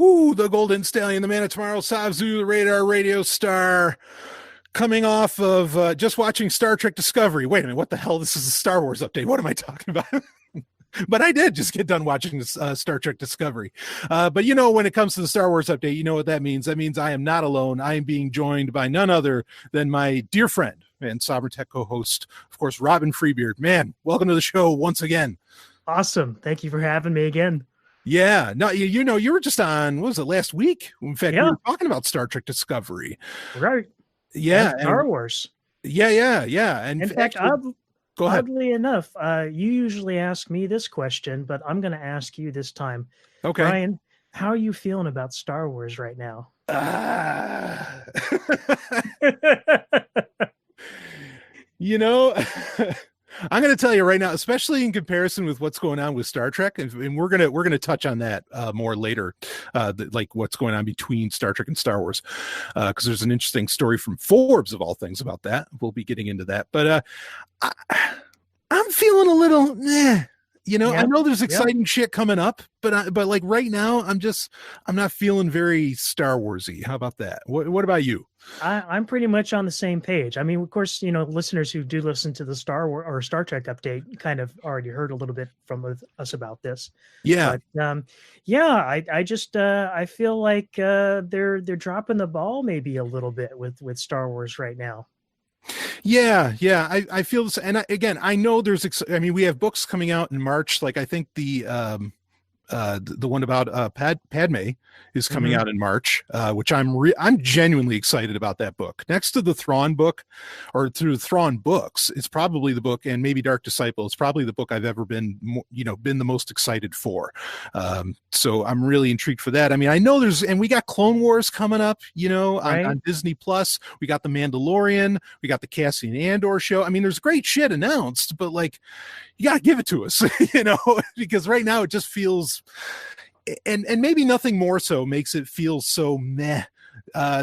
Woo, the Golden Stallion, the man of tomorrow, Savzu, the radar radio star, coming off of just watching Star Trek Discovery. Wait a minute, what the hell? This is a Star Wars update. What am I talking about? But I did just get done watching this, Star Trek Discovery. But you know, when it comes to the Star Wars update, you know what that means. That means I am not alone. I am being joined by none other than my dear friend and Sovereign Tech co-host, of course, Robin Freebeard. Man, welcome to the show once again. Awesome. Thank you for having me again. Yeah, no, you know, you were just on, what was it, last week? In fact, we were talking about Star Trek Discovery. Right. Yeah. And Star Wars. Yeah. And in fact, go ahead. Oddly enough, you usually ask me this question, but I'm going to ask you this time. Okay. Ryan, how are you feeling about Star Wars right now? You know, I'm going to tell you right now, especially in comparison with what's going on with Star Trek, and we're gonna touch on that more later, like what's going on between Star Trek and Star Wars, because there's an interesting story from Forbes of all things about that. We'll be getting into that, but I'm feeling a little, you know. I know there's exciting shit coming up, but like right now, I'm not feeling very Star Warsy. How about that? What about you? I'm pretty much on the same page. I mean, of course, you know, listeners who do listen to the Star Wars or Star Trek update kind of already heard a little bit from us about this. Yeah. But, I feel like they're dropping the ball maybe a little bit with Star Wars right now. Yeah. I feel this, and I know we have books coming out in March. Like I think the one about Padme is coming out in March, which I'm genuinely excited about that book. Next to the Thrawn book, or through the Thrawn books, it's probably the book, and maybe Dark Disciple. It's probably the book I've ever been the most excited for. So I'm really intrigued for that. I mean, I know and we got Clone Wars coming up, on Disney Plus. We got the Mandalorian. We got the Cassian Andor show. I mean, there's great shit announced, but like, you gotta give it to us, because right now it just feels, and maybe nothing more so makes it feel so meh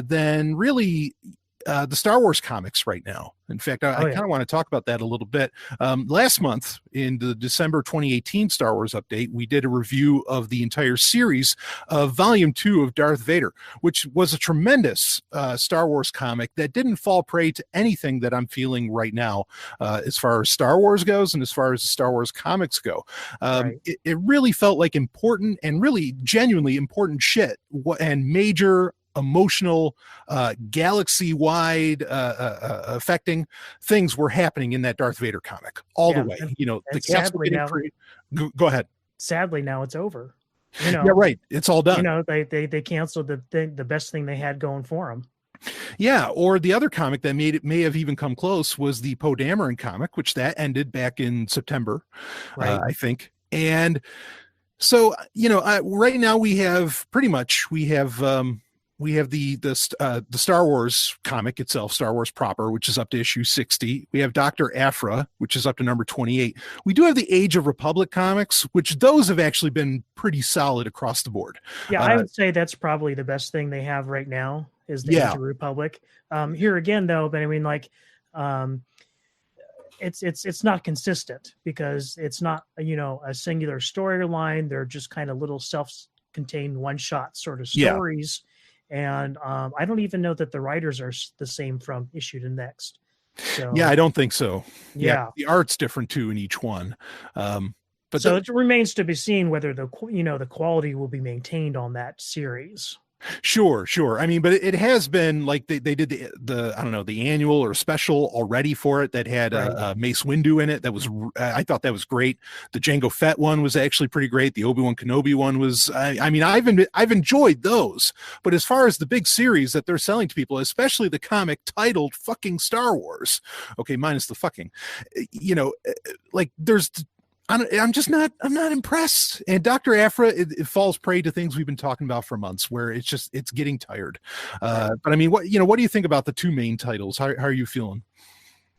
than really the Star Wars comics right now. In fact, I kind of want to talk about that a little bit. Last month, in the December 2018 Star Wars update, we did a review of the entire series of Volume 2 of Darth Vader, which was a tremendous Star Wars comic that didn't fall prey to anything that I'm feeling right now as far as Star Wars goes and as far as the Star Wars comics go. It really felt like important and really genuinely important shit, and major emotional galaxy-wide affecting things were happening in that Darth Vader comic all the way. The capsule getting go ahead. Sadly, now it's over. Yeah, right. It's all done. They canceled the best thing they had going for them. Yeah, or the other comic that may have even come close was the Poe Dameron comic, which that ended back in September, I think. And so, right now we have the Star Wars comic itself, Star Wars proper, which is up to issue 60. We have Dr. Aphra, which is up to number 28. We do have the Age of Republic comics, which those have actually been pretty solid across the board. Yeah, I would say that's probably the best thing they have right now is the Age of Republic. Here again, though, but I mean, like, it's not consistent because it's not, a singular storyline. They're just kind of little self-contained one-shot sort of stories. And I don't even know that the writers are the same from issue to next. So, yeah, I don't think so. Yeah. The art's different too in each one. But it remains to be seen whether the quality will be maintained on that series. Sure. I mean, but it has been like they did the I don't know, the annual or special already for it that had Mace Windu in it. That was I thought that was great. The Jango Fett one was actually pretty great. The Obi-Wan Kenobi one was. I mean, I've enjoyed those. But as far as the big series that they're selling to people, especially the comic titled "fucking Star Wars," okay, minus the fucking, like there's. I'm not impressed. And Dr. Aphra, it falls prey to things we've been talking about for months, where it's getting tired. But I mean, what do you think about the two main titles? How are you feeling?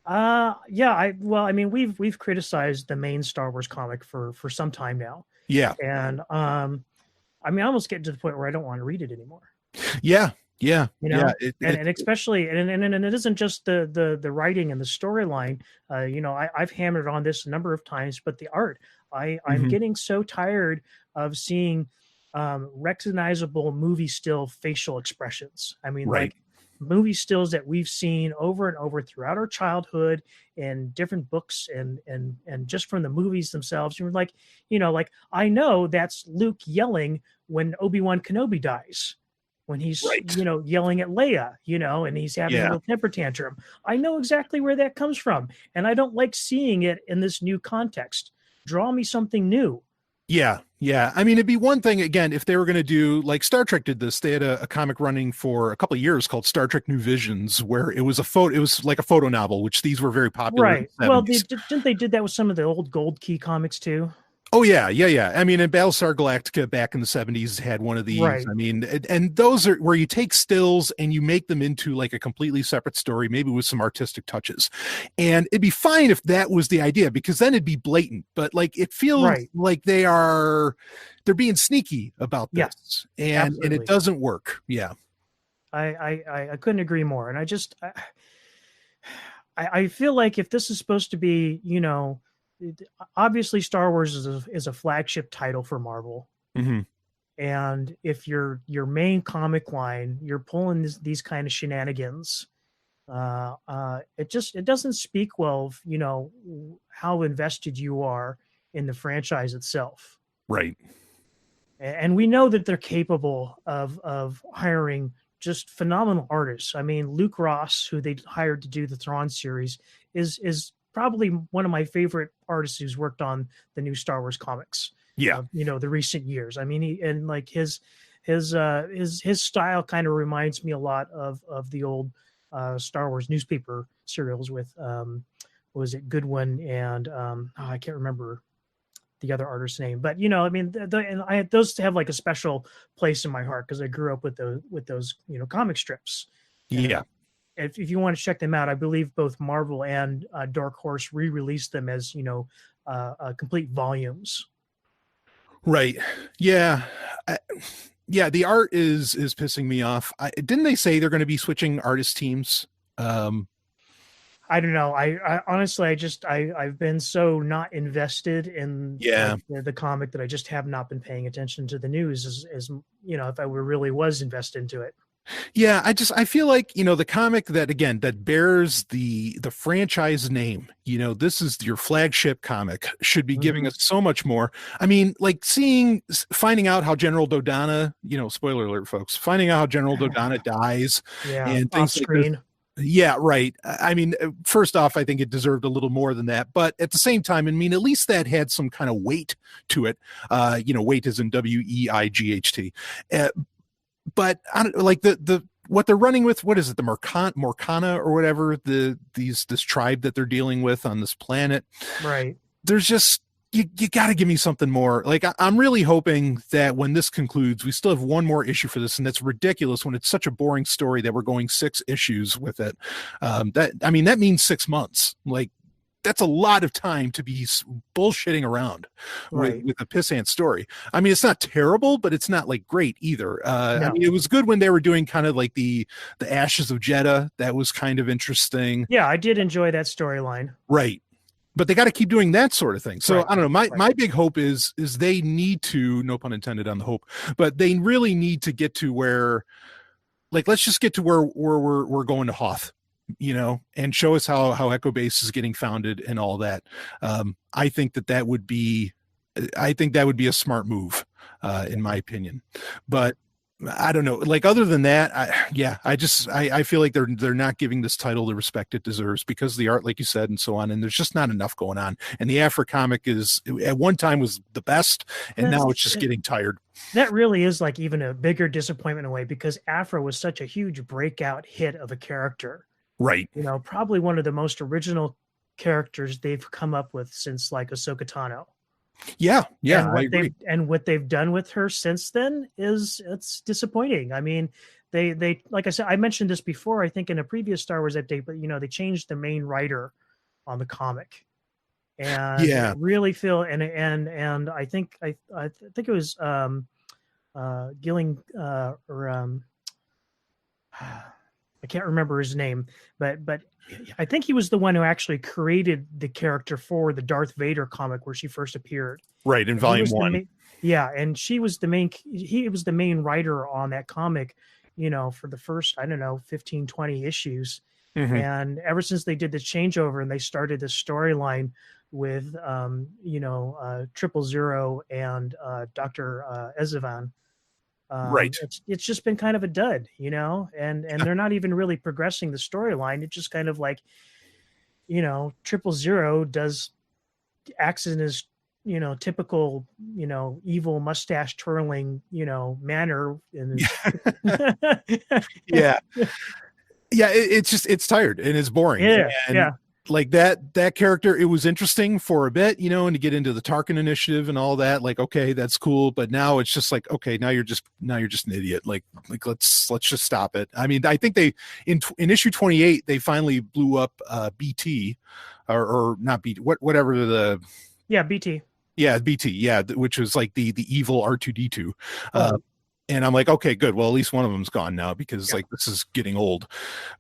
We've criticized the main Star Wars comic for some time now. Yeah. And I almost get to the point where I don't want to read it anymore. Yeah. And especially, and it isn't just the writing and the storyline. I've hammered on this a number of times, but the art. I'm getting so tired of seeing, recognizable movie still facial expressions. I mean, Right. like movie stills that we've seen over and over throughout our childhood and different books and just from the movies themselves. You're like, like I know that's Luke yelling when Obi-Wan Kenobi dies. When he's, Right. yelling at Leia, and he's having a Yeah. little temper tantrum. I know exactly where that comes from. And I don't like seeing it in this new context. Draw me something new. Yeah, yeah. I mean, it'd be one thing again if they were going to do like Star Trek did this. They had a comic running for a couple of years called Star Trek New Visions, where it was it was like a photo novel, which these were very popular in Right. the Well, 70s. didn't they did that with some of the old Gold Key comics too? Oh yeah, yeah, yeah. I mean, and Battlestar Galactica back in the 70s had one of these. Right. I mean, and those are where you take stills and you make them into like a completely separate story, maybe with some artistic touches. And it'd be fine if that was the idea, because then it'd be blatant. But like it feels Right. like they're being sneaky about Yeah, this. And it absolutely. doesn't work. Yeah. I couldn't agree more. And I feel like if this is supposed to be, obviously Star Wars is a flagship title for Marvel. Mm-hmm. And if your main comic line, you're pulling these kind of shenanigans, it doesn't speak well of, how invested you are in the franchise itself. Right. And we know that they're capable of hiring just phenomenal artists. I mean, Luke Ross, who they hired to do the Thrawn series, is probably one of my favorite artists who's worked on the new Star Wars comics. Yeah. The recent years. I mean, his style kind of reminds me a lot of the old Star Wars newspaper serials with was it Goodwin and I can't remember the other artist's name, but I mean, those have like a special place in my heart because I grew up with those comic strips. Yeah. And if you want to check them out, I believe both Marvel and Dark Horse re-released them as complete volumes. Right. Yeah. Yeah. The art is pissing me off. Didn't they say they're going to be switching artist teams? I don't know. I honestly, I've been so not invested in the comic that I just have not been paying attention to the news as if I really was invested into it. Yeah, I feel like, the comic that bears the franchise name, this is your flagship comic, should be giving us so much more. I mean, like finding out how General Dodonna, spoiler alert, folks, finding out how General Dodonna dies and things off screen. like this. Yeah, right. I mean, first off, I think it deserved a little more than that, but at the same time, I mean, at least that had some kind of weight to it. Weight is in WEIGHT. But I don't like the what they're running with. What is it? The Morcana or whatever, this tribe that they're dealing with on this planet. Right. There's just, you got to give me something more. Like I'm really hoping that when this concludes, we still have one more issue for this, and that's ridiculous when it's such a boring story that we're going 6 issues with it. That means 6 months. Like that's a lot of time to be bullshitting around with a pissant story. I mean, it's not terrible, but it's not like great either. No. I mean, it was good when they were doing kind of like the Ashes of Jeddah. That was kind of interesting. Yeah, I did enjoy that storyline. Right. But they got to keep doing that sort of thing. So I don't know. My big hope is they need to, no pun intended on the hope, but they really need to get to where, like, let's just get to where we're going to Hoth, and show us how Echo Base is getting founded and all that. I think that would be a smart move, in my opinion. But I don't know. Like other than that, I feel like they're not giving this title the respect it deserves because of the art, like you said, and so on. And there's just not enough going on. And the Afra comic at one time was the best, and now it's just getting tired. That really is like even a bigger disappointment in a way because Afra was such a huge breakout hit of a character. Right. Probably one of the most original characters they've come up with since like Ahsoka Tano. Yeah, I agree. And what they've done with her since then it's disappointing. I mean, they like I said, I mentioned this before, I think in a previous Star Wars update, but they changed the main writer on the comic. And really feel and I think it was Gilling I can't remember his name, but I think he was the one who actually created the character for the Darth Vader comic where she first appeared. Right, in volume 1. Yeah, and he was the main writer on that comic, for the first, I don't know, 15, 20 issues. Mm-hmm. And ever since they did the changeover and they started this storyline with, 000 and Dr. Ezevan, Right. it's just been kind of a dud, and they're not even really progressing the storyline. It's just kind of like, 000 acts in his typical evil mustache twirling manner in his Yeah. Yeah, it's just it's tired and it's boring. yeah, And yeah, like that character, it was interesting for a bit, and to get into the Tarkin initiative and all that, like, okay, that's cool. But now it's just like, okay, now you're just an idiot. Like let's just stop it. I mean, I think they in issue 28 they finally blew up BT or not BT, whatever the yeah, BT. yeah, BT, yeah, which was like the evil R2D2. Oh, And I'm like, okay, good. Well, at least one of them's gone now because yeah. like this is getting old.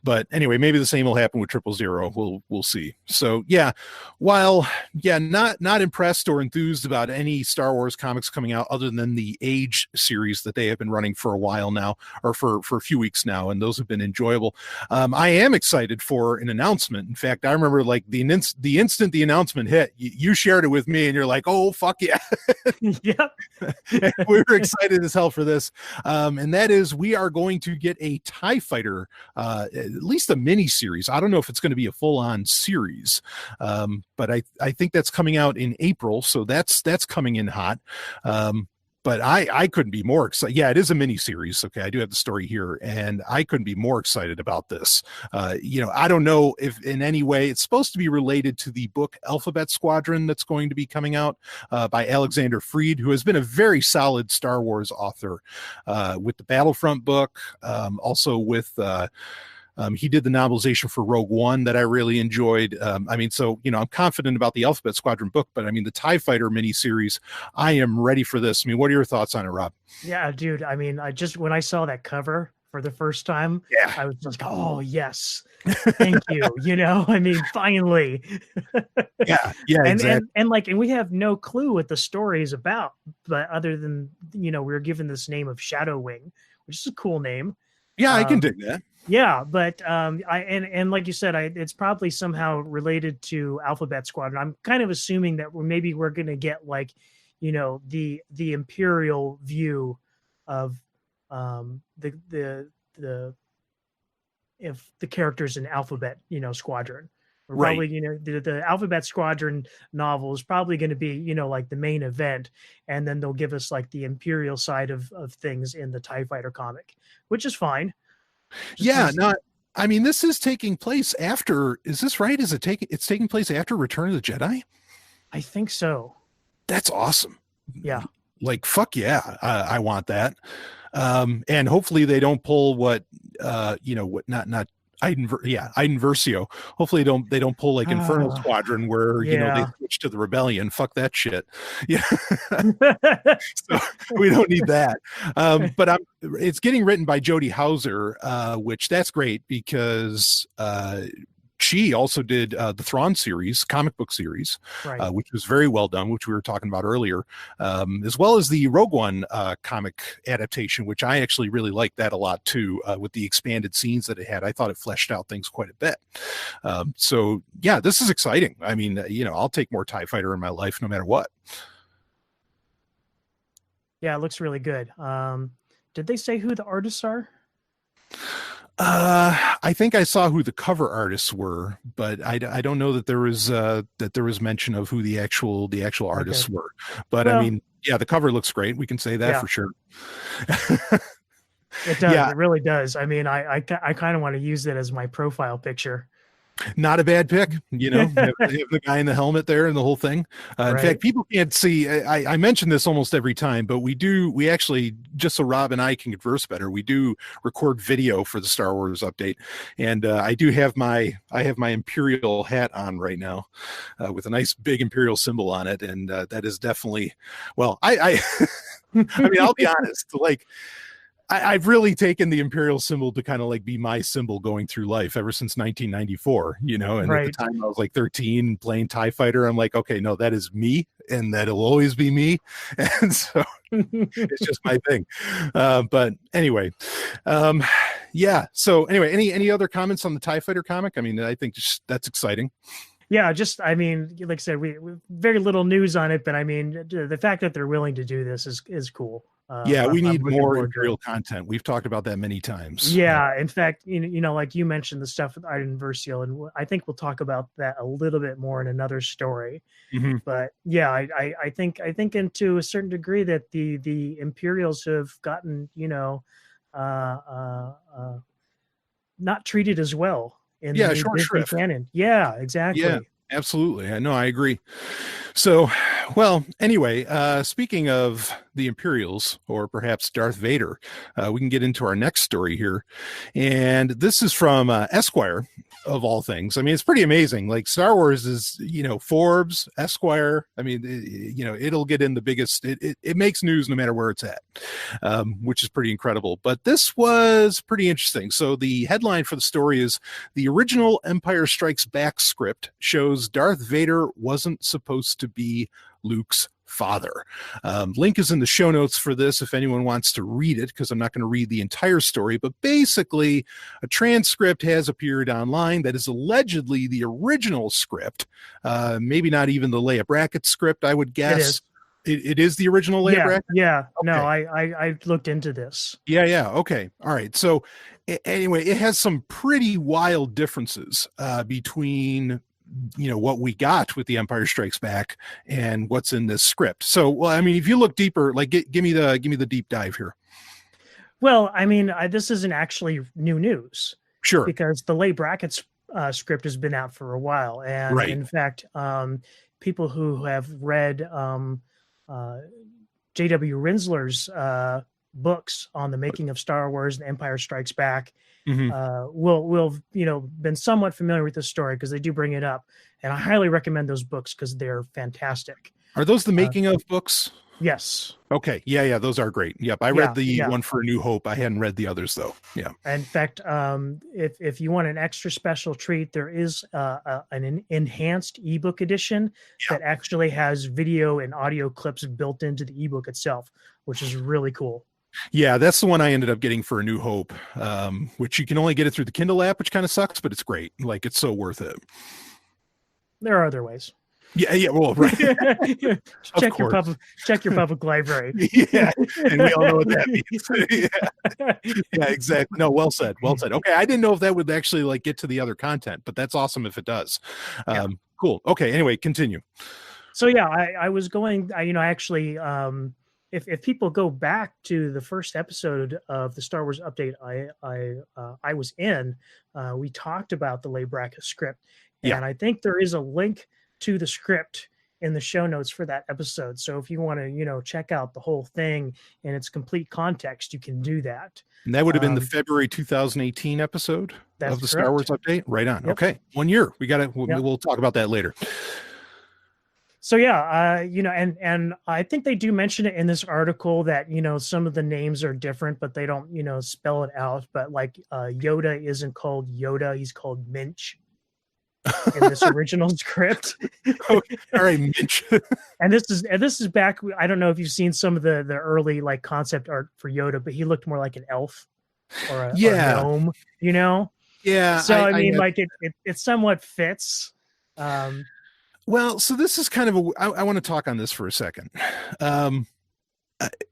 But anyway, maybe the same will happen with 000. We'll see. So yeah, while not impressed or enthused about any Star Wars comics coming out other than the Age series that they have been running for a while now, or for a few weeks now, and those have been enjoyable. I am excited for an announcement. In fact, I remember like the instant the announcement hit, you shared it with me, and you're like, oh fuck yeah, Yep. we were excited as hell for this. And that is, we are going to get a TIE Fighter, at least a mini series. I don't know if it's going to be a full-on series, but I think that's coming out in April, so that's coming in hot. But I couldn't be more excited. Yeah, it is a mini series. Okay, I do have the story here, and I couldn't be more excited about this. I don't know if in any way it's supposed to be related to the book Alphabet Squadron that's going to be coming out by Alexander Freed, who has been a very solid Star Wars author with the Battlefront book, also with. He did the novelization for Rogue One that I really enjoyed. I'm confident about the Alphabet Squadron book, but I mean, the TIE Fighter miniseries, I am ready for this. I mean, what are your thoughts on it, Rob? Yeah, dude. I mean, when I saw that cover for the first time, Yeah. I was just, oh yes, thank you. I mean, finally. Yeah, exactly. And we have no clue what the story is about, but other than we were given this name of Shadow Wing, which is a cool name. Yeah, I can dig that. Yeah, but and like you said, it's probably somehow related to Alphabet Squadron. I'm kind of assuming that we're going to get like, the Imperial view of the if the characters in Alphabet Squadron. Or Right. probably the Alphabet Squadron novel is probably going to be like the main event, and then they'll give us like the Imperial side of things in the TIE Fighter comic, which is fine. Yeah, no, I mean, this is taking place after, is this right? It's taking place after Return of the Jedi? I think so. That's awesome. Yeah. Like, fuck yeah, I want that. And hopefully they don't pull what not Iden Versio. Hopefully they don't pull like Infernal Squadron where they switch to the Rebellion. Fuck that shit. Yeah. So we don't need that. But it's getting written by Jody Hauser, which that's great because she also did the Thrawn series, comic book series, right. Which was very well done, which we were talking about earlier, as well as the Rogue One comic adaptation, which I actually really liked that a lot too, with the expanded scenes that it had. I thought it fleshed out things quite a bit. So yeah, this is exciting. I mean, I'll take more TIE Fighter in my life no matter what. Yeah, it looks really good. Did they say who the artists are? I think I saw who the cover artists were, but I don't know that there was mention of who the actual artists were. But well, I mean, yeah, the cover looks great. We can say that for sure. It does. Yeah. It really does. I mean, I kind of want to use it as my profile picture. Not a bad pick, have the guy in the helmet there and the whole thing. In fact, people can't see. I mention this almost every time, but we actually, just so Rob and I can converse better, we do record video for the Star Wars update, and I have my Imperial hat on right now, with a nice big Imperial symbol on it, and that is definitely, well, I mean, I'll be honest, like. I've really taken the Imperial symbol to kind of like be my symbol going through life ever since 1994, you know. And at the Right. time I was like 13 playing TIE Fighter. I'm like, okay, no, that is me, and that'll always be me. And so it's just my thing. But anyway, um, yeah. So anyway, any other comments on the TIE Fighter comic? I mean, I think just, that's exciting. Yeah, just I mean, like I said, we very little news on it, but I mean, the fact that they're willing to do this is cool. Yeah, we I'm need looking more forward to it. Imperial content. We've talked about that many times. Yeah, in fact, like you mentioned the stuff with Iden Versio, and I think we'll talk about that a little bit more in another story. Mhm. But yeah, I think into a certain degree that the Imperials have gotten not treated as well in the Yeah, new short Disney shrift. canon. Yeah, Yeah, exactly. absolutely. I know, I agree. So, well, anyway, speaking of the Imperials, or perhaps Darth Vader, we can get into our next story here. And this is from Esquire, of all things. I mean, it's pretty amazing. Like, Star Wars is, Forbes, Esquire. I mean, it'll get in the biggest, it makes news no matter where it's at, which is pretty incredible. But this was pretty interesting. So the headline for the story is, "The original Empire Strikes Back script shows Darth Vader wasn't supposed to be Luke's father." Link is in the show notes for this if anyone wants to read it, because I'm not going to read the entire story. But basically, a transcript has appeared online that is allegedly the original script. Maybe not even the Leia Brackett script, I would guess. It is. It is the original Leia Brackett? Yeah. Okay. No, I looked into this. Yeah. Okay. All right. So anyway, it has some pretty wild differences between what we got with the Empire Strikes Back and what's in this script. So, well, I mean, if you look deeper, like give me the deep dive here. Well, I mean, this isn't actually new news. Sure. Because the Leigh Brackett's script has been out for a while, and right. In fact, people who have read J.W. Rinsler's books on the making of Star Wars and Empire Strikes Back will been somewhat familiar with this story, because they do bring it up, and I highly recommend those books because they're fantastic. Are those the making of books? Yes. Okay. Yeah. Those are great. Yep. I read the one for A New Hope. I hadn't read the others though. Yeah. In fact, if you want an extra special treat, there is an enhanced ebook edition that actually has video and audio clips built into the ebook itself, which is really cool. Yeah, that's the one I ended up getting for A New Hope, which you can only get it through the Kindle app, which kind of sucks, but it's great. Like, it's so worth it. There are other ways. Yeah. Well, right. check your public library. Yeah, and we all know what that means. Yeah, exactly. No, well said. Okay, I didn't know if that would actually like get to the other content, but that's awesome if it does. Cool. Okay. Anyway, continue. So yeah, I was going. Actually, if people go back to the first episode of the Star Wars update, I was in, we talked about the Leigh Brackett script, and I think there is a link to the script in the show notes for that episode. So if you want to, check out the whole thing in its complete context, you can do that. And that would have been the February 2018 episode of the Star Wars update. Right on. Yep. Okay. 1 year. We got it. We'll talk about that later. So yeah, and I think they do mention it in this article that, some of the names are different, but they don't, spell it out. But like Yoda isn't called Yoda. He's called Minch in this original script. Okay. All right, Minch. and this is back. I don't know if you've seen some of the early like concept art for Yoda, but he looked more like an elf or a gnome, Yeah. So I mean, like it somewhat fits. Well, so this is kind of I want to talk on this for a second.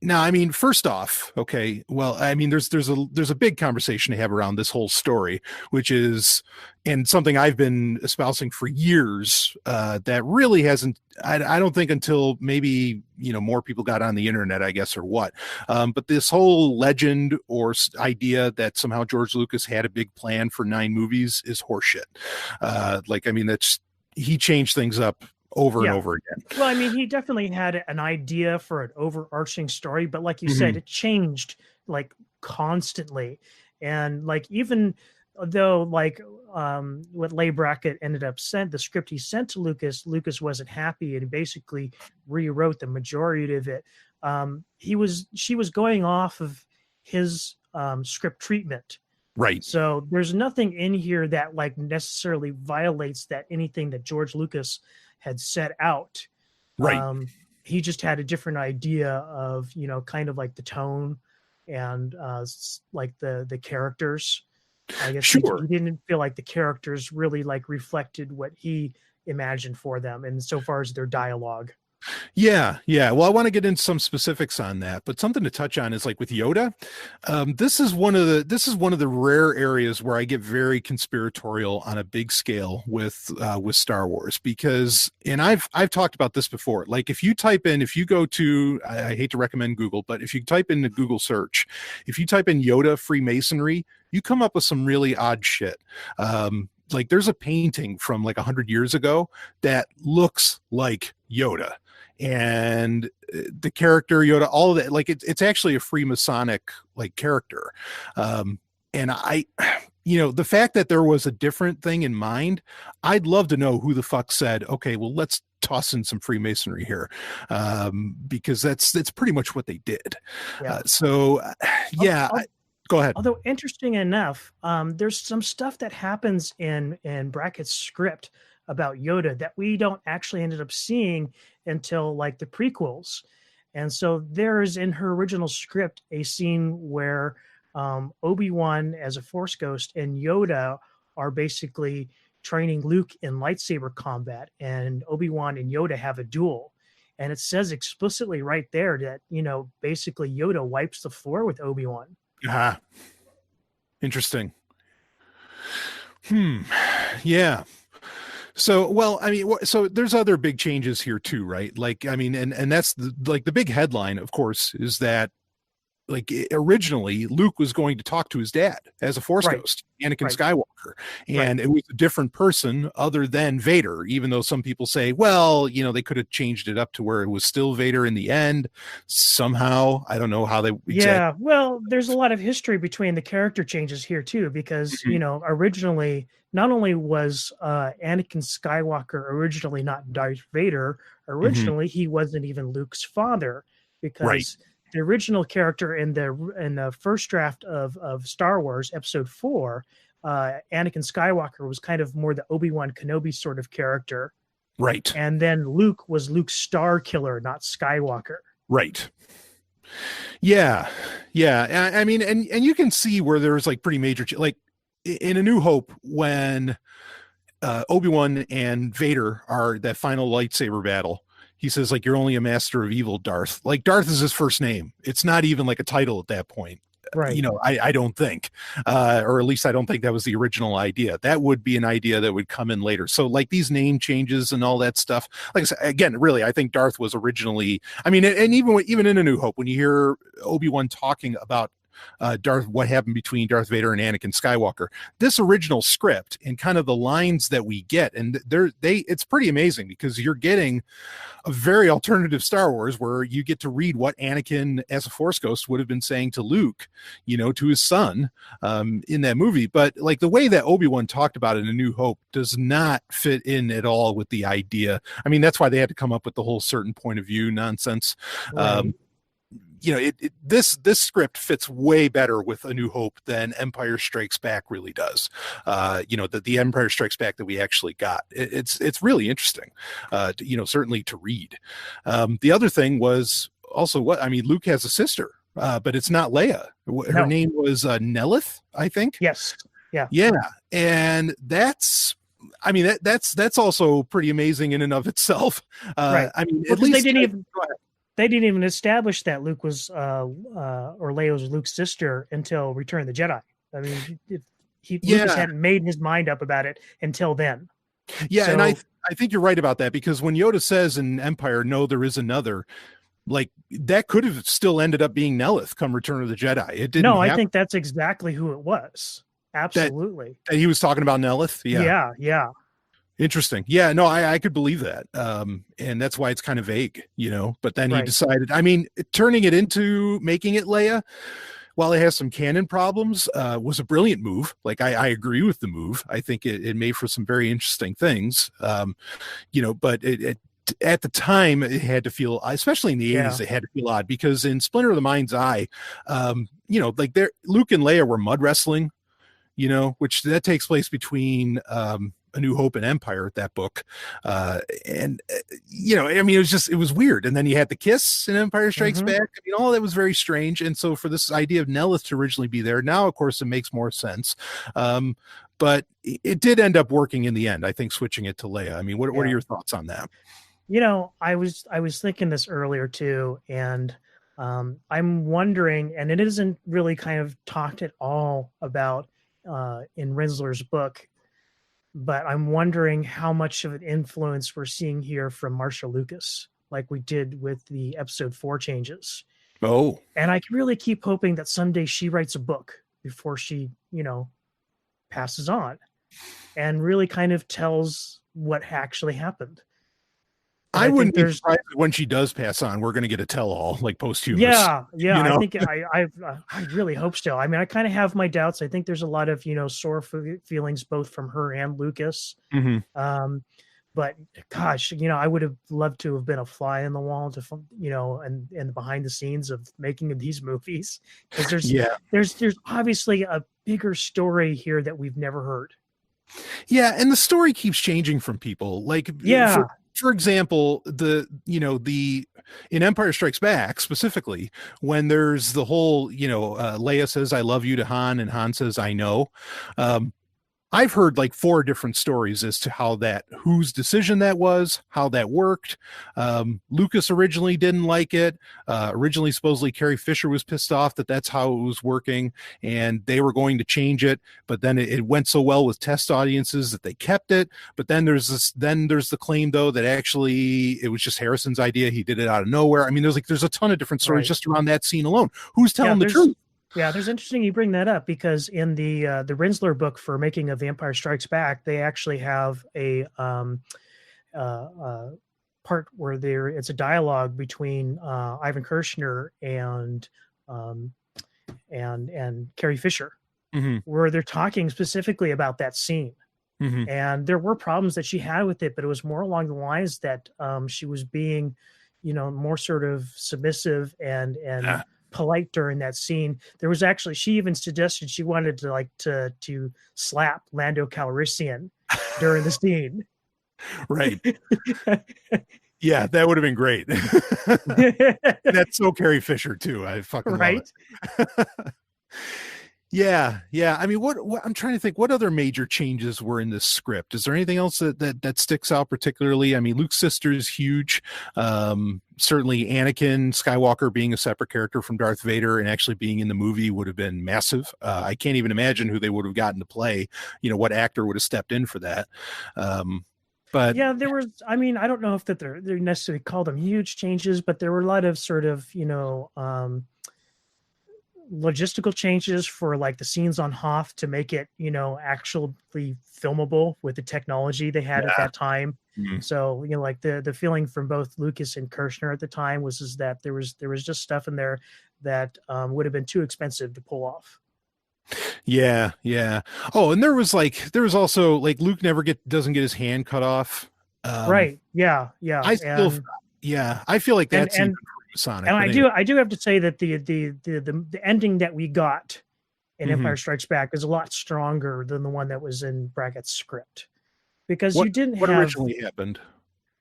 Now, I mean, first off, okay, well, I mean, there's a big conversation to have around this whole story, which is, and something I've been espousing for years, that really hasn't, I don't think until maybe, more people got on the internet, I guess, or what. But this whole legend or idea that somehow George Lucas had a big plan for 9 movies is horseshit. I mean, he changed things up over and over again. Well, I mean, he definitely had an idea for an overarching story, but like you said, it changed like constantly. And like, even though like what Leigh Brackett ended up the script he sent to Lucas wasn't happy and basically rewrote the majority of it. She was going off of his script treatment. Right. So there's nothing in here that like necessarily violates that anything that George Lucas had set out. Right. He just had a different idea of, kind of like the tone and like the characters. I guess Sure. he didn't feel like the characters really like reflected what he imagined for them, and so far as their dialogue. Yeah, yeah. Well, I want to get into some specifics on that, but something to touch on is like with Yoda. This is one of the rare areas where I get very conspiratorial on a big scale with Star Wars, because, and I've talked about this before. Like if you go to, I hate to recommend Google, but if you type in the Google search, if you type in Yoda Freemasonry, you come up with some really odd shit. Like there's a painting from like 100 years ago that looks like Yoda, and the character Yoda, all of that, like it's actually a Freemasonic like character. And the fact that there was a different thing in mind, I'd love to know who the fuck said, okay, well, let's toss in some Freemasonry here, because that's pretty much what they did. Yeah. Go ahead. Although interesting enough, there's some stuff that happens in Brackett's script about Yoda that we don't actually ended up seeing until like the prequels. And so there's in her original script a scene where Obi-Wan as a Force ghost and Yoda are basically training Luke in lightsaber combat, and Obi-Wan and Yoda have a duel. And it says explicitly right there that, basically Yoda wipes the floor with Obi-Wan. Interesting. Yeah. So, well, I mean, so there's other big changes here too, right? Like, I mean, and that's the big headline, of course, is that like originally Luke was going to talk to his dad as a Force ghost, Anakin Skywalker, and it was a different person other than Vader, even though some people say, well, they could have changed it up to where it was still Vader in the end somehow. I don't know how they Yeah, well, there's a lot of history between the character changes here too, because originally not only was Anakin Skywalker originally not Darth Vader, originally he wasn't even Luke's father, because the original character in the first draft of Star Wars Episode 4, Anakin Skywalker was kind of more the Obi-Wan Kenobi sort of character. Right. And then Luke was Luke's Star Killer, not Skywalker. Right. Yeah. Yeah. I mean, and you can see where there's like pretty major, like in A New Hope, when Obi-Wan and Vader are that final lightsaber battle, he says, like, you're only a master of evil, Darth. Like, Darth is his first name. It's not even like a title at that point. Right. I don't think, or at least I don't think that was the original idea. That would be an idea that would come in later. So like these name changes and all that stuff, like I said, again, really, I think Darth was originally, I mean, and even in A New Hope, when you hear Obi-Wan talking about what happened between Darth Vader and Anakin Skywalker, this original script and kind of the lines that we get, and it's pretty amazing, because you're getting a very alternative Star Wars where you get to read what Anakin as a Force ghost would have been saying to Luke, to his son, in that movie. But like the way that Obi-Wan talked about it in A New Hope does not fit in at all with the idea. I mean, that's why they had to come up with the whole certain point of view nonsense. Right. This script fits way better with A New Hope than Empire Strikes Back really does. The Empire Strikes Back that we actually got, it's really interesting, certainly to read. The other thing was also Luke has a sister, but it's not Leia. Her name was Nelith, I think. Yes. Yeah. Yeah. And that's also pretty amazing in and of itself. Right. I mean, at least they didn't even establish that Luke was or Leia was Luke's sister until Return of the Jedi. I mean, Lucas hadn't made his mind up about it until then. Yeah, so, and I think you're right about that, because when Yoda says in Empire, no, there is another, like that could have still ended up being Nelith come Return of the Jedi. It didn't. No, I think that's exactly who it was. Absolutely. That he was talking about Nelith. Yeah. Yeah. Interesting. Yeah, no, I could believe that. And that's why it's kind of vague, but then he decided, turning it into making it Leia, while it has some canon problems, was a brilliant move. Like I agree with the move. I think it made for some very interesting things. But at the time it had to feel, especially in the Yeah. 80s, it had to feel odd because in Splinter of the Mind's Eye, like Luke and Leia were mud wrestling, which that takes place between A New Hope and Empire, that book. It was weird. And then you had the kiss in Empire Strikes Back. I mean, all that was very strange. And so for this idea of Nelith to originally be there, now, of course, it makes more sense. But it did end up working in the end, I think, switching it to Leia. I mean, what are your thoughts on that? I was thinking this earlier too, and I'm wondering, and it isn't really kind of talked at all about in Rinsler's book, but I'm wondering how much of an influence we're seeing here from Marsha Lucas, like we did with the episode 4 changes. Oh. And I really keep hoping that someday she writes a book before she, passes on and really kind of tells what actually happened. I wouldn't be surprised when she does pass on. We're going to get a tell-all, like posthumous. Yeah. I think I really hope so. I mean, I kind of have my doubts. I think there's a lot of sore feelings both from her and Lucas. But gosh, I would have loved to have been a fly in the wall to, and behind the scenes of making of these movies, because there's obviously a bigger story here that we've never heard. Yeah, and the story keeps changing from people. Like, for example, in Empire Strikes Back specifically, when there's the whole, Leia says "I love you" to Han, and Han says "I know." I've heard like 4 different stories as to whose decision that was, how that worked. Lucas originally didn't like it. Originally, supposedly Carrie Fisher was pissed off that that's how it was working, and they were going to change it. But then it went so well with test audiences that they kept it. But then there's the claim though that actually it was just Harrison's idea. He did it out of nowhere. I mean, there's a ton of different stories just around that scene alone. Who's telling the truth? Yeah, there's interesting you bring that up, because in the Rinsler book for Making of The Empire Strikes Back, they actually have a part where it's a dialogue between Ivan Kershner and Carrie Fisher, where they're talking specifically about that scene. And there were problems that she had with it, but it was more along the lines that she was being, more sort of submissive and polite during that scene. There was actually, she even suggested she wanted to slap Lando Calrissian during the scene. Right. Yeah, that would have been great. That's so Carrie Fisher too. I fucking love it. Yeah. I mean, what I'm trying to think, what other major changes were in this script? Is there anything else that sticks out particularly? I mean, Luke's sister is huge. Certainly Anakin Skywalker being a separate character from Darth Vader and actually being in the movie would have been massive. I can't even imagine who they would have gotten to play, what actor would have stepped in for that. But yeah, there was, I mean, I don't know if that they're necessarily called them huge changes, but there were a lot of sort of, logistical changes for like the scenes on Hoth to make it, actually filmable with the technology they had at that time. So, like the feeling from both Lucas and Kershner at the time was that there was just stuff in there that would have been too expensive to pull off. Yeah. Oh, and there was also like Luke doesn't get his hand cut off. Right. Yeah. I feel like that's Sonic. And I do have to say that the ending that we got in Empire Strikes Back is a lot stronger than the one that was in Brackett's script, because what originally happened.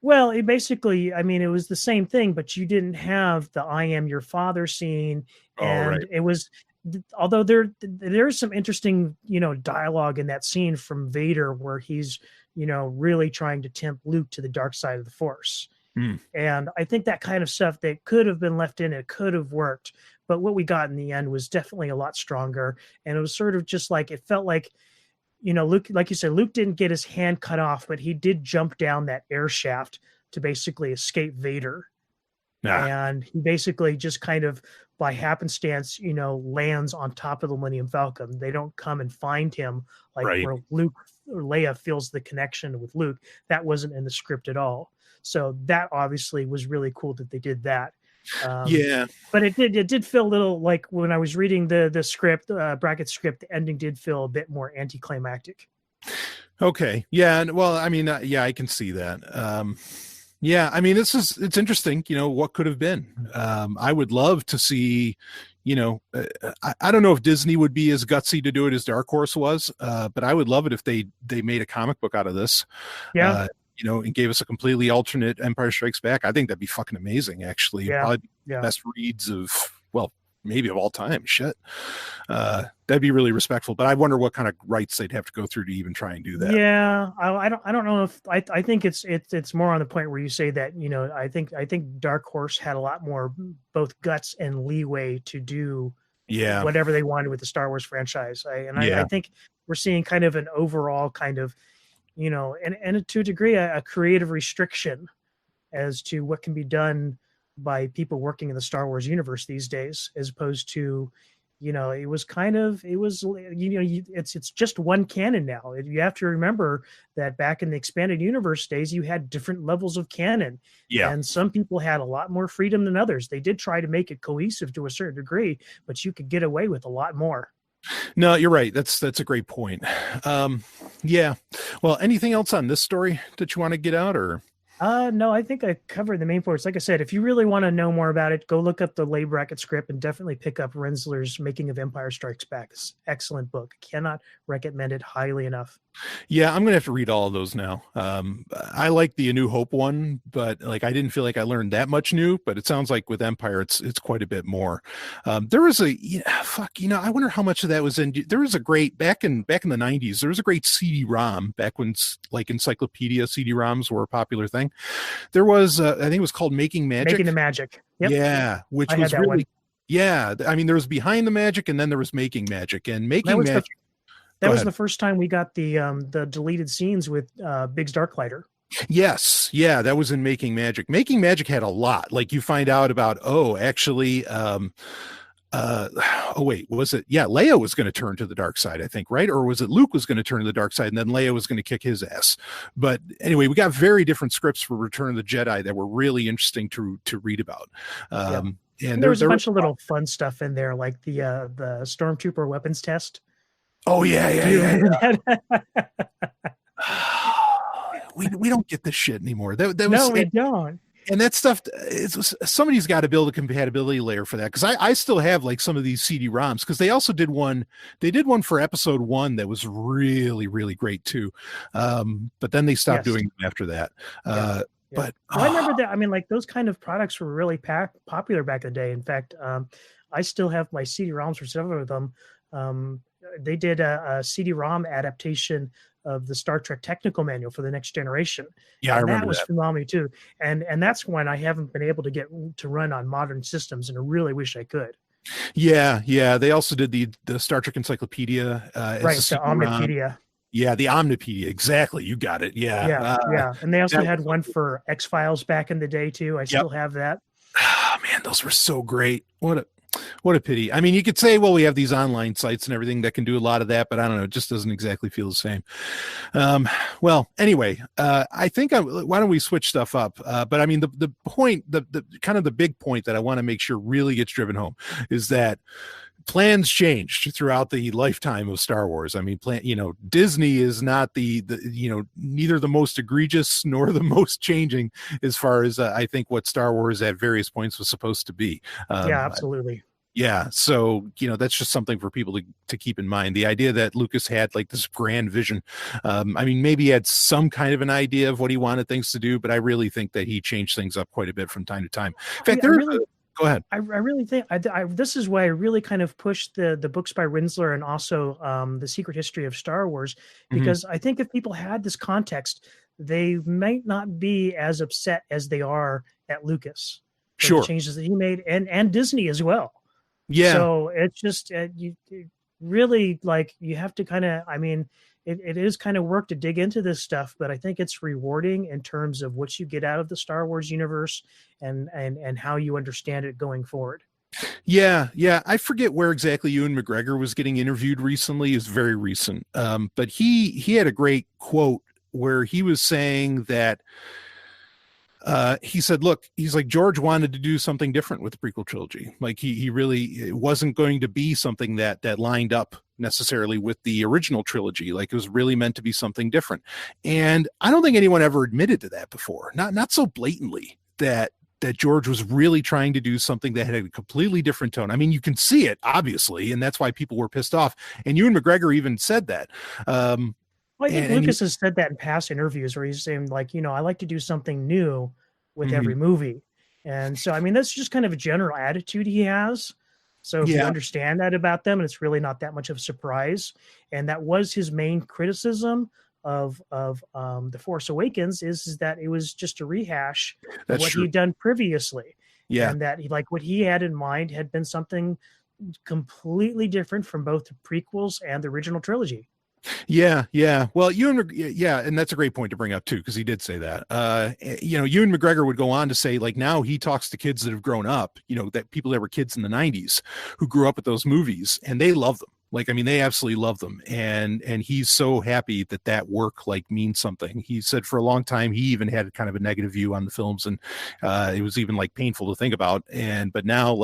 Well, it basically, I mean, it was the same thing, but you didn't have the "I am your father" scene, and it was, although there's some interesting dialogue in that scene from Vader where he's really trying to tempt Luke to the dark side of the Force. And I think that kind of stuff that could have been left in, it could have worked, but what we got in the end was definitely a lot stronger. And it was sort of just like, it felt like, Luke, like you said, Luke didn't get his hand cut off, but he did jump down that air shaft to basically escape Vader. And he basically just kind of by happenstance, lands on top of the Millennium Falcon. They don't come and find him where Luke or Leia feels the connection with Luke. That wasn't in the script at all. So that obviously was really cool that they did that. But it did feel a little like when I was reading the script, Brackett's script, the ending did feel a bit more anticlimactic. Okay. Yeah. Well, I mean, I can see that. Yeah, I mean, it's interesting, what could have been. I would love to see, I don't know if Disney would be as gutsy to do it as Dark Horse was, but I would love it if they made a comic book out of this, Yeah, uh, and gave us a completely alternate Empire Strikes Back. I think that'd be fucking amazing, actually. yeah, Probably the yeah. best reads of, well, maybe of all time. Shit. That'd be really respectful, but I wonder what kind of rights they'd have to go through to even try and do that. Yeah, I don't know if I think it's more on the point where you say that, I think Dark Horse had a lot more both guts and leeway to do Yeah. whatever they wanted with the Star Wars franchise. I Yeah. think we're seeing kind of an overall kind of, and to a degree a creative restriction as to what can be done by people working in the Star Wars universe these days, as opposed to, it's just one canon now. You have to remember that back in the expanded universe days, you had different levels of canon, Yeah. and some people had a lot more freedom than others. They did try to make it cohesive to a certain degree, but you could get away with a lot more. No, you're right. That's a great point. Yeah. Well, anything else on this story that you want to get out, or? No, I think I covered the main points. Like I said, if you really want to know more about it, go look up the Lay Bracket script and definitely pick up Rensler's Making of Empire Strikes Back. It's an excellent book. Cannot recommend it highly enough. Yeah, I'm gonna have to read all of those now. I like the A New Hope one, but like I didn't feel like I learned that much new. But it sounds like with Empire, it's quite a bit more. There was I wonder how much of that was in. There was a great back in the '90s. There was a great CD-ROM back when like encyclopedia CD-ROMs were a popular thing. There was, I think it was called Making Magic. Making the Magic. Yep. Yeah, which I was had that really. one. Yeah, I mean, there was Behind the Magic, and then there was Making Magic, and Making Magic. That was the first time we got the deleted scenes with Biggs Darklighter. Yes, yeah, that was in Making Magic. Making Magic had a lot. Like you find out about, actually, oh wait, was it? Yeah, Leia was going to turn to the dark side, I think, right? Or was it Luke was going to turn to the dark side, and then Leia was going to kick his ass? But anyway, we got very different scripts for Return of the Jedi that were really interesting to read about. And there was a bunch of little fun stuff in there, like the Stormtrooper weapons test. Oh yeah. we don't get this shit anymore. We don't. And that stuff, somebody's got to build a compatibility layer for that, because I still have like some of these CD-ROMs, because they also did one. They did one for episode 1 that was really, really great too. But then they stopped doing them after that. Yeah. But I remember that. I mean, like those kind of products were really popular back in the day. In fact, I still have my CD-ROMs for several of them. They did a CD-ROM adaptation of the Star Trek technical manual for the Next Generation. Yeah, I remember that was phenomenal too. And that's one I haven't been able to get to run on modern systems, and I really wish I could. Yeah. They also did the Star Trek Encyclopedia, right? The Omnipedia. Yeah, the Omnipedia. Exactly, you got it. Yeah. And they also had one for X-Files back in the day too. I still have that. Oh man, those were so great. What a pity. I mean, you could say, well, we have these online sites and everything that can do a lot of that, but I don't know. It just doesn't exactly feel the same. Well, anyway, I think why don't we switch stuff up? But I mean, the point, the kind of the big point that I want to make sure really gets driven home is that plans changed throughout the lifetime of Star Wars. I mean, Disney is not the neither the most egregious nor the most changing as far as I think what Star Wars at various points was supposed to be. Yeah, absolutely. Yeah. So, that's just something for people to keep in mind. The idea that Lucas had like this grand vision. I mean, maybe he had some kind of an idea of what he wanted things to do, but I really think that he changed things up quite a bit from time to time. In fact, go ahead. I really think this is why I really kind of pushed the books by Rensler and also the Secret History of Star Wars, because I think if people had this context, they might not be as upset as they are at Lucas. Sure. The changes that he made and Disney as well. Yeah. So it's just you really like you have to kind of. I mean, it is kind of work to dig into this stuff, but I think it's rewarding in terms of what you get out of the Star Wars universe and how you understand it going forward. Yeah. I forget where exactly Ewan McGregor was getting interviewed recently. It's very recent, but he had a great quote where he was saying that. He said, look, he's like, George wanted to do something different with the prequel trilogy. Like he really, it wasn't going to be something that lined up necessarily with the original trilogy. Like, it was really meant to be something different. And I don't think anyone ever admitted to that before. Not so blatantly, that George was really trying to do something that had a completely different tone. I mean, you can see it, obviously, and that's why people were pissed off. And Ewan McGregor even said that. Well, I think Lucas has said that in past interviews where he's saying, like, I like to do something new with every movie. And so, I mean, that's just kind of a general attitude he has. So if you understand that about them, and it's really not that much of a surprise. And that was his main criticism of The Force Awakens is that it was just a rehash of what he'd done previously. Yeah. And that what he had in mind had been something completely different from both the prequels and the original trilogy. Yeah. Well, and that's a great point to bring up too, because he did say that. Ewan McGregor would go on to say, like, now he talks to kids that have grown up, that people that were kids in the 90s who grew up with those movies, and they love them. Like, I mean, they absolutely love them. And he's so happy that work means something. He said for a long time, he even had kind of a negative view on the films, and it was even painful to think about. But now,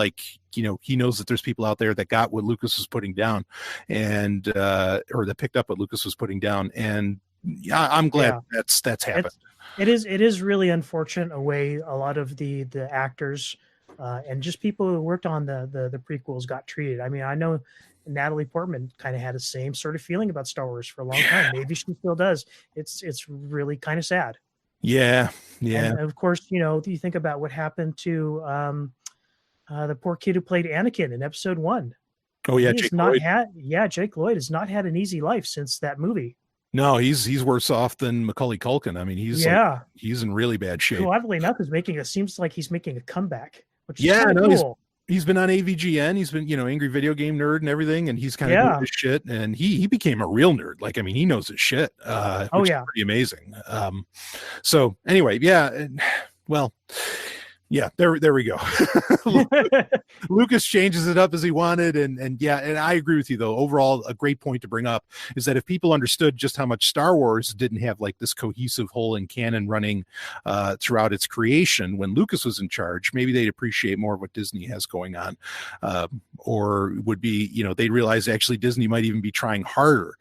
he knows that there's people out there that got what Lucas was putting down, and or that picked up what Lucas was putting down. And I'm glad that's happened. It is really unfortunate a way a lot of the actors and just people who worked on the prequels got treated. I mean, I know Natalie Portman kind of had the same sort of feeling about Star Wars for a long time. Maybe she still does. It's really kind of sad. Yeah. And of course, you think about what happened to the poor kid who played Anakin in Episode 1. Oh yeah, Jake Lloyd. Jake Lloyd has not had an easy life since that movie. No, he's worse off than Macaulay Culkin. I mean, he's in really bad shape. Well, oddly enough, seems like he's making a comeback. Which is cool. He's been on AVGN. He's been, Angry Video Game Nerd and everything, and he's kind of doing his shit. And he became a real nerd. Like, I mean, he knows his shit. Which is pretty amazing. So anyway, well, yeah, there we go. Lucas changes it up as he wanted, and I agree with you though. Overall, a great point to bring up is that if people understood just how much Star Wars didn't have this cohesive whole in canon running throughout its creation when Lucas was in charge, maybe they'd appreciate more of what Disney has going on, or would be, they'd realize actually Disney might even be trying harder,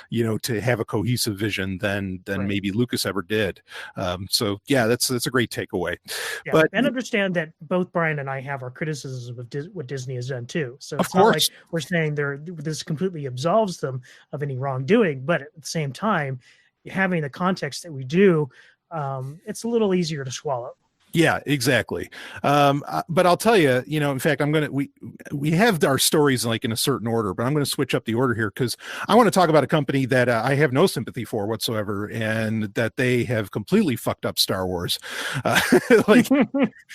to have a cohesive vision than maybe Lucas ever did. So that's a great takeaway. Yeah, but and understand that both Brian and I have our criticisms of what Disney has done too. So it's not like we're saying this completely absolves them of any wrongdoing, but at the same time, having the context that we do, it's a little easier to swallow. Yeah, exactly. But I'll tell you, in fact, we have our stories in a certain order, but I'm going to switch up the order here because I want to talk about a company that I have no sympathy for whatsoever, and that they have completely fucked up Star Wars,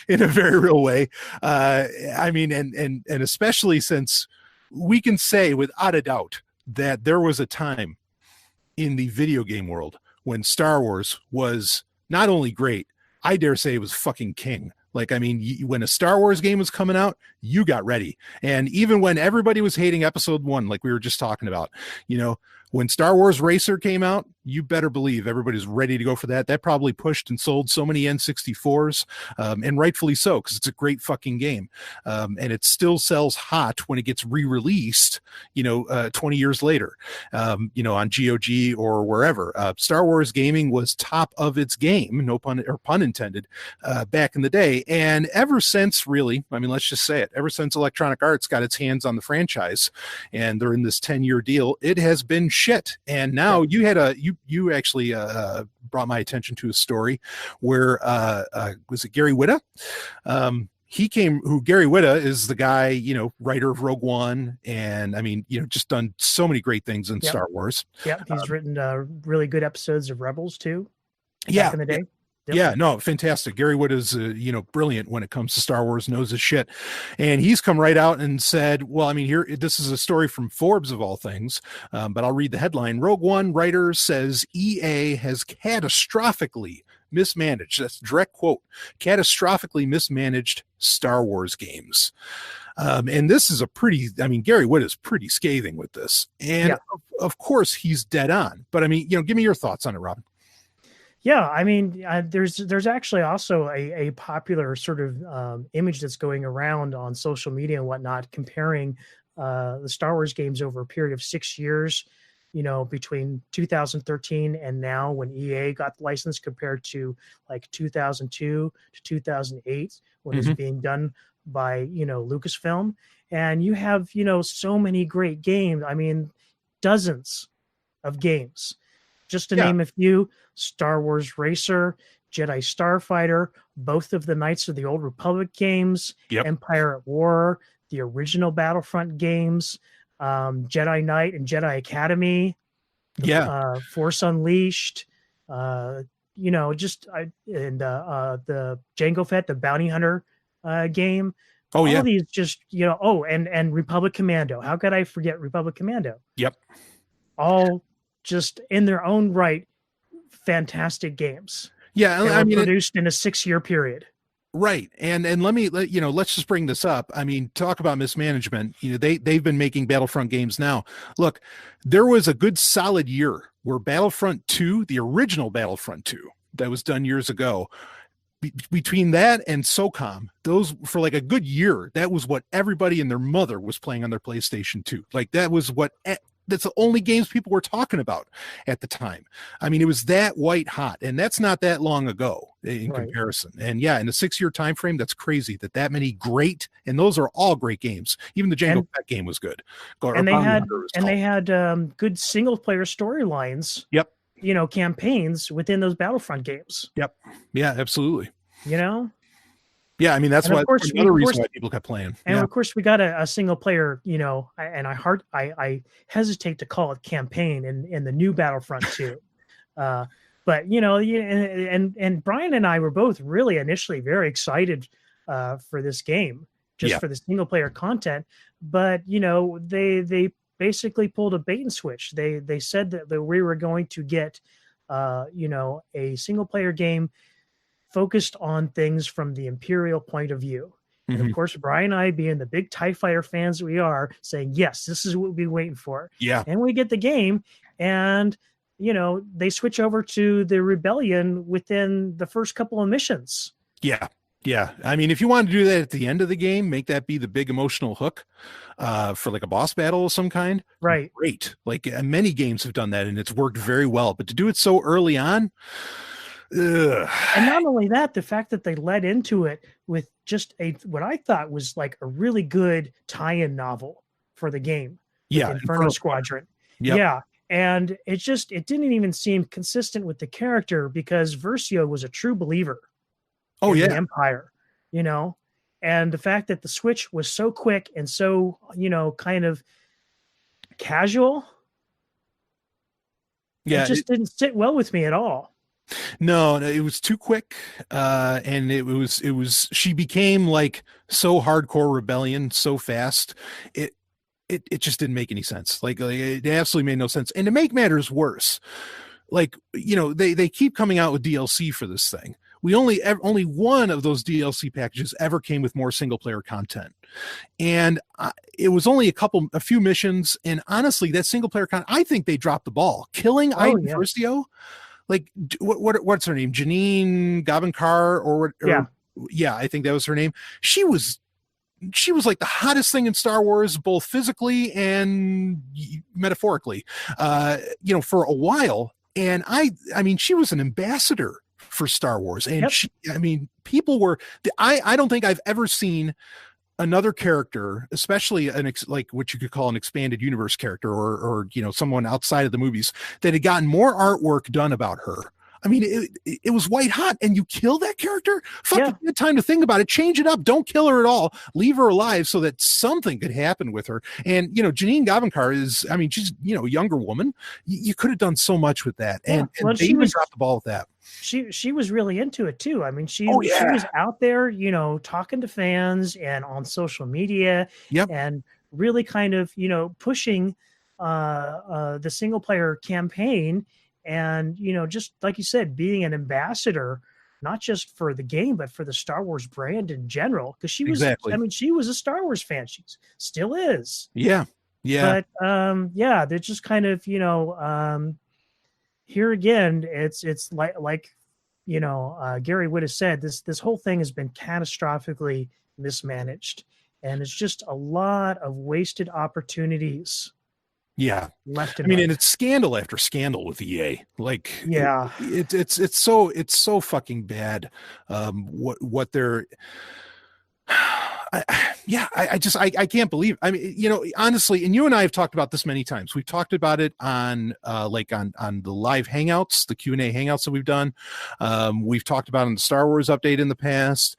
in a very real way. I mean, and especially since we can say without a doubt that there was a time in the video game world when Star Wars was not only great, I dare say it was fucking king. Like, I mean, when a Star Wars game was coming out, you got ready. And even when everybody was hating Episode 1, like we were just talking about, when Star Wars Racer came out, you better believe everybody's ready to go for that. That probably pushed and sold so many N64s, and rightfully so, because it's a great fucking game. And it still sells hot when it gets re-released, 20 years later, on GOG or wherever. Star Wars gaming was top of its game, no pun intended, back in the day. And ever since, really, I mean, let's just say it, ever since Electronic Arts got its hands on the franchise and they're in this 10-year deal, it has been shit. And now you actually brought my attention to a story where was it Gary Whitta? Gary Whitta is the guy, writer of Rogue One, and I mean, just done so many great things in Star Wars. Yeah, he's written really good episodes of Rebels too. Back in the day. Yep. Yeah, no, fantastic. Gary Wood is, brilliant when it comes to Star Wars, knows his shit. And he's come right out and said, well, I mean, this is a story from Forbes of all things, but I'll read the headline. Rogue One writer says EA has catastrophically mismanaged, that's a direct quote, catastrophically mismanaged Star Wars games. And this is Gary Wood is pretty scathing with this. And of course he's dead on, but I mean, give me your thoughts on it, Robin. Yeah, I mean, there's actually also a popular sort of image that's going around on social media and whatnot, comparing the Star Wars games over a period of 6 years, between 2013 and now, when EA got the license, compared to like 2002 to 2008 when it was being done by Lucasfilm. And you have so many great games. I mean, dozens of games, just to name a few: Star Wars Racer, Jedi Starfighter, both of the Knights of the Old Republic games, Empire at War, the original Battlefront games, Jedi Knight and Jedi Academy, Force Unleashed, and the Jango Fett, the Bounty Hunter game. All of these just, and Republic Commando. How could I forget Republic Commando? Yep. All just in their own right, fantastic games. Yeah, I mean, produced in a 6-year period. Right. And let's just bring this up. I mean, talk about mismanagement. They've been making Battlefront games now. Look, there was a good solid year where Battlefront 2, the original Battlefront 2 that was done years ago, between that and SOCOM, those for like a good year, that was what everybody and their mother was playing on their PlayStation 2. Like that's the only games people were talking about at the time. I mean, it was that white hot, and that's not that long ago in comparison. And in a 6-year time frame, that's crazy that many great, and those are all great games. Even the Jango Fett game was good. They had good single player storylines. Yep. Campaigns within those Battlefront games. Yep. Yeah, absolutely. Yeah, I mean, that's another reason why people kept playing. And of course, we got a single player, and I hesitate to call it campaign in the new Battlefront 2. But and Brian and I were both really initially very excited for this game, just for the single player content. But they basically pulled a bait and switch. They said that we were going to get a single player game focused on things from the Imperial point of view. And of course, Brian and I, being the big TIE Fighter fans we are, saying, yes, this is what we've been waiting for. Yeah. And we get the game, and they switch over to the Rebellion within the first couple of missions. Yeah. I mean, if you want to do that at the end of the game, make that be the big emotional hook for like a boss battle of some kind. Right. Great. Like many games have done that, and it's worked very well. But to do it so early on, ugh. And not only that, the fact that they led into it with just what I thought was like a really good tie-in novel for the game. Yeah. Inferno Squadron. Yep. Yeah. And it didn't even seem consistent with the character, because Versio was a true believer. The Empire, and the fact that the switch was so quick and so, kind of casual. Yeah. It just didn't sit well with me at all. No, it was too quick. And she became like so hardcore rebellion so fast. It just didn't make any sense. Like it absolutely made no sense. And to make matters worse, like, they keep coming out with DLC for this thing. We only one of those DLC packages ever came with more single player content. And it was only a few missions. And honestly, that single player content, I think they dropped the ball. Killing Iden Versio, like what's her name? Janine Gavankar I think that was her name. She was like the hottest thing in Star Wars, both physically and metaphorically, for a while. And I mean, she was an ambassador for Star Wars. And people were, I don't think I've ever seen another character, especially like what you could call an expanded universe character or someone outside of the movies, that had gotten more artwork done about her. I mean, it was white hot, and you kill that character? Fuck, you had time to think about it. Change it up. Don't kill her at all. Leave her alive so that something could happen with her. And, Janine Gavankar is, I mean, she's, a younger woman. You could have done so much with that. And they even dropped the ball with that. She was really into it too. I mean, she was out there, talking to fans and on social media, and really kind of, pushing the single player campaign. And, just like you said, being an ambassador, not just for the game, but for the Star Wars brand in general. Because she was, she was a Star Wars fan. She still is. Yeah. But, they're just kind of, here again, it's like Gary would have said, this whole thing has been catastrophically mismanaged. and it's just a lot of wasted opportunities Yeah. left I and mean, and right. it's scandal after scandal with EA. Like Yeah. it's so fucking bad. What they're I can't believe. I mean, honestly, and you and I have talked about this many times. We've talked about it on like on the live hangouts, the Q&A hangouts that we've done. We've talked about in the Star Wars update in the past.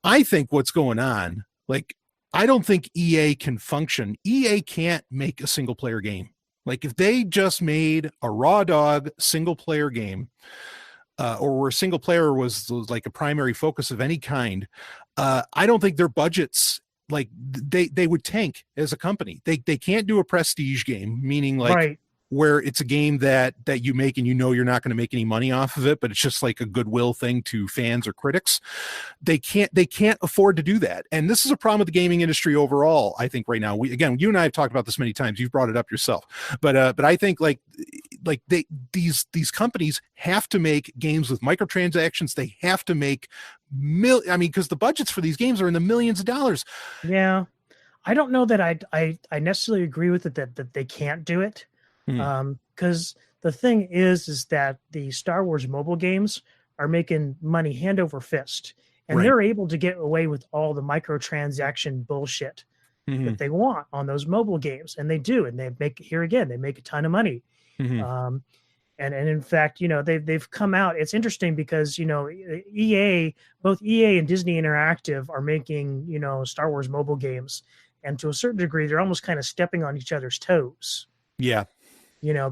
I think what's going on, like, I don't think EA can function. EA can't make a single player game. Like, if they just made a raw dog single player game, or where single player was like a primary focus of any kind, I don't think their budgets, like, they would tank as a company. They can't do a prestige game, meaning like Right. where it's a game that you make and you're not going to make any money off of it, but it's just like a goodwill thing to fans or critics. They can't afford to do that, and this is a problem with the gaming industry overall. I think right now, you and I have talked about this many times. You've brought it up yourself, but I think like these companies have to make games with microtransactions. They have to make because the budgets for these games are in the millions of dollars. Yeah. I don't know that I necessarily agree with it that they can't do it. Because the thing is that the Star Wars mobile games are making money hand over fist, and Right. they're able to get away with all the microtransaction bullshit that they want on those mobile games, and they do, and they make a ton of money. Um, and in fact, they've come out. It's interesting because both EA and Disney Interactive are making Star Wars mobile games, and to a certain degree, they're almost kind of stepping on each other's toes. Yeah.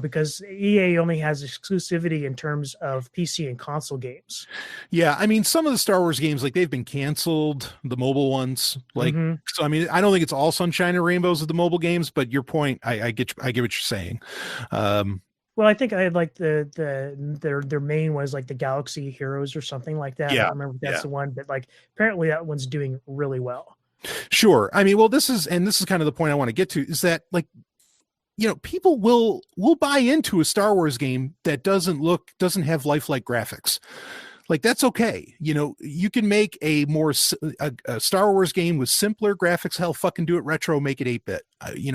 Because EA only has exclusivity in terms of PC and console games. Yeah, I mean, some of the Star Wars games, like, they've been canceled, the mobile ones. Like, so I mean, I don't think it's all sunshine and rainbows with the mobile games, but your point, I get what you're saying. Well, I think I had like their main was like the Galaxy Heroes or something like that. Yeah, I don't remember if that's the one, but like apparently that one's doing really well. Sure. I mean, well, this is kind of the point I want to get to, is that, like, people will buy into a Star Wars game that doesn't have lifelike graphics. Like, that's okay. You can make a Star Wars game with simpler graphics. Hell, fucking do it retro, make it 8-bit,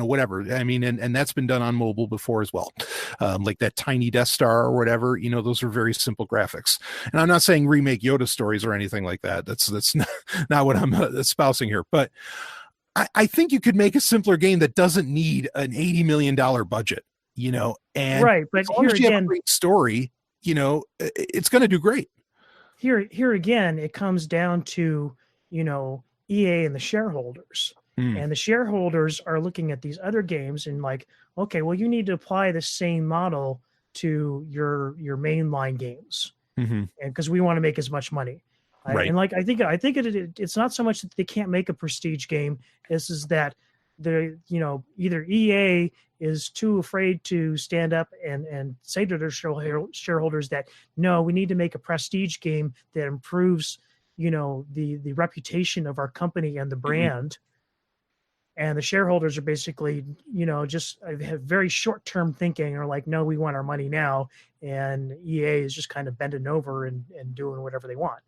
whatever. I mean, and that's been done on mobile before as well. Like that tiny Death Star or whatever, those are very simple graphics. And I'm not saying remake Yoda stories or anything like that. That's not what I'm espousing here. But I think you could make a simpler game that doesn't need an $80 million budget, and right. But as long as you have a great story, it's going to do great. Here again, it comes down to, EA and the shareholders. And the shareholders are looking at these other games and like, okay, well, you need to apply the same model to your mainline games, and because we want to make as much money. Right. And like I think it's not so much that they can't make a prestige game. This is that either EA is too afraid to stand up and say to their shareholders that no, we need to make a prestige game that improves the reputation of our company and the brand. And the shareholders are basically just have very short-term thinking, or like, no, we want our money now, and EA is just kind of bending over and doing whatever they want.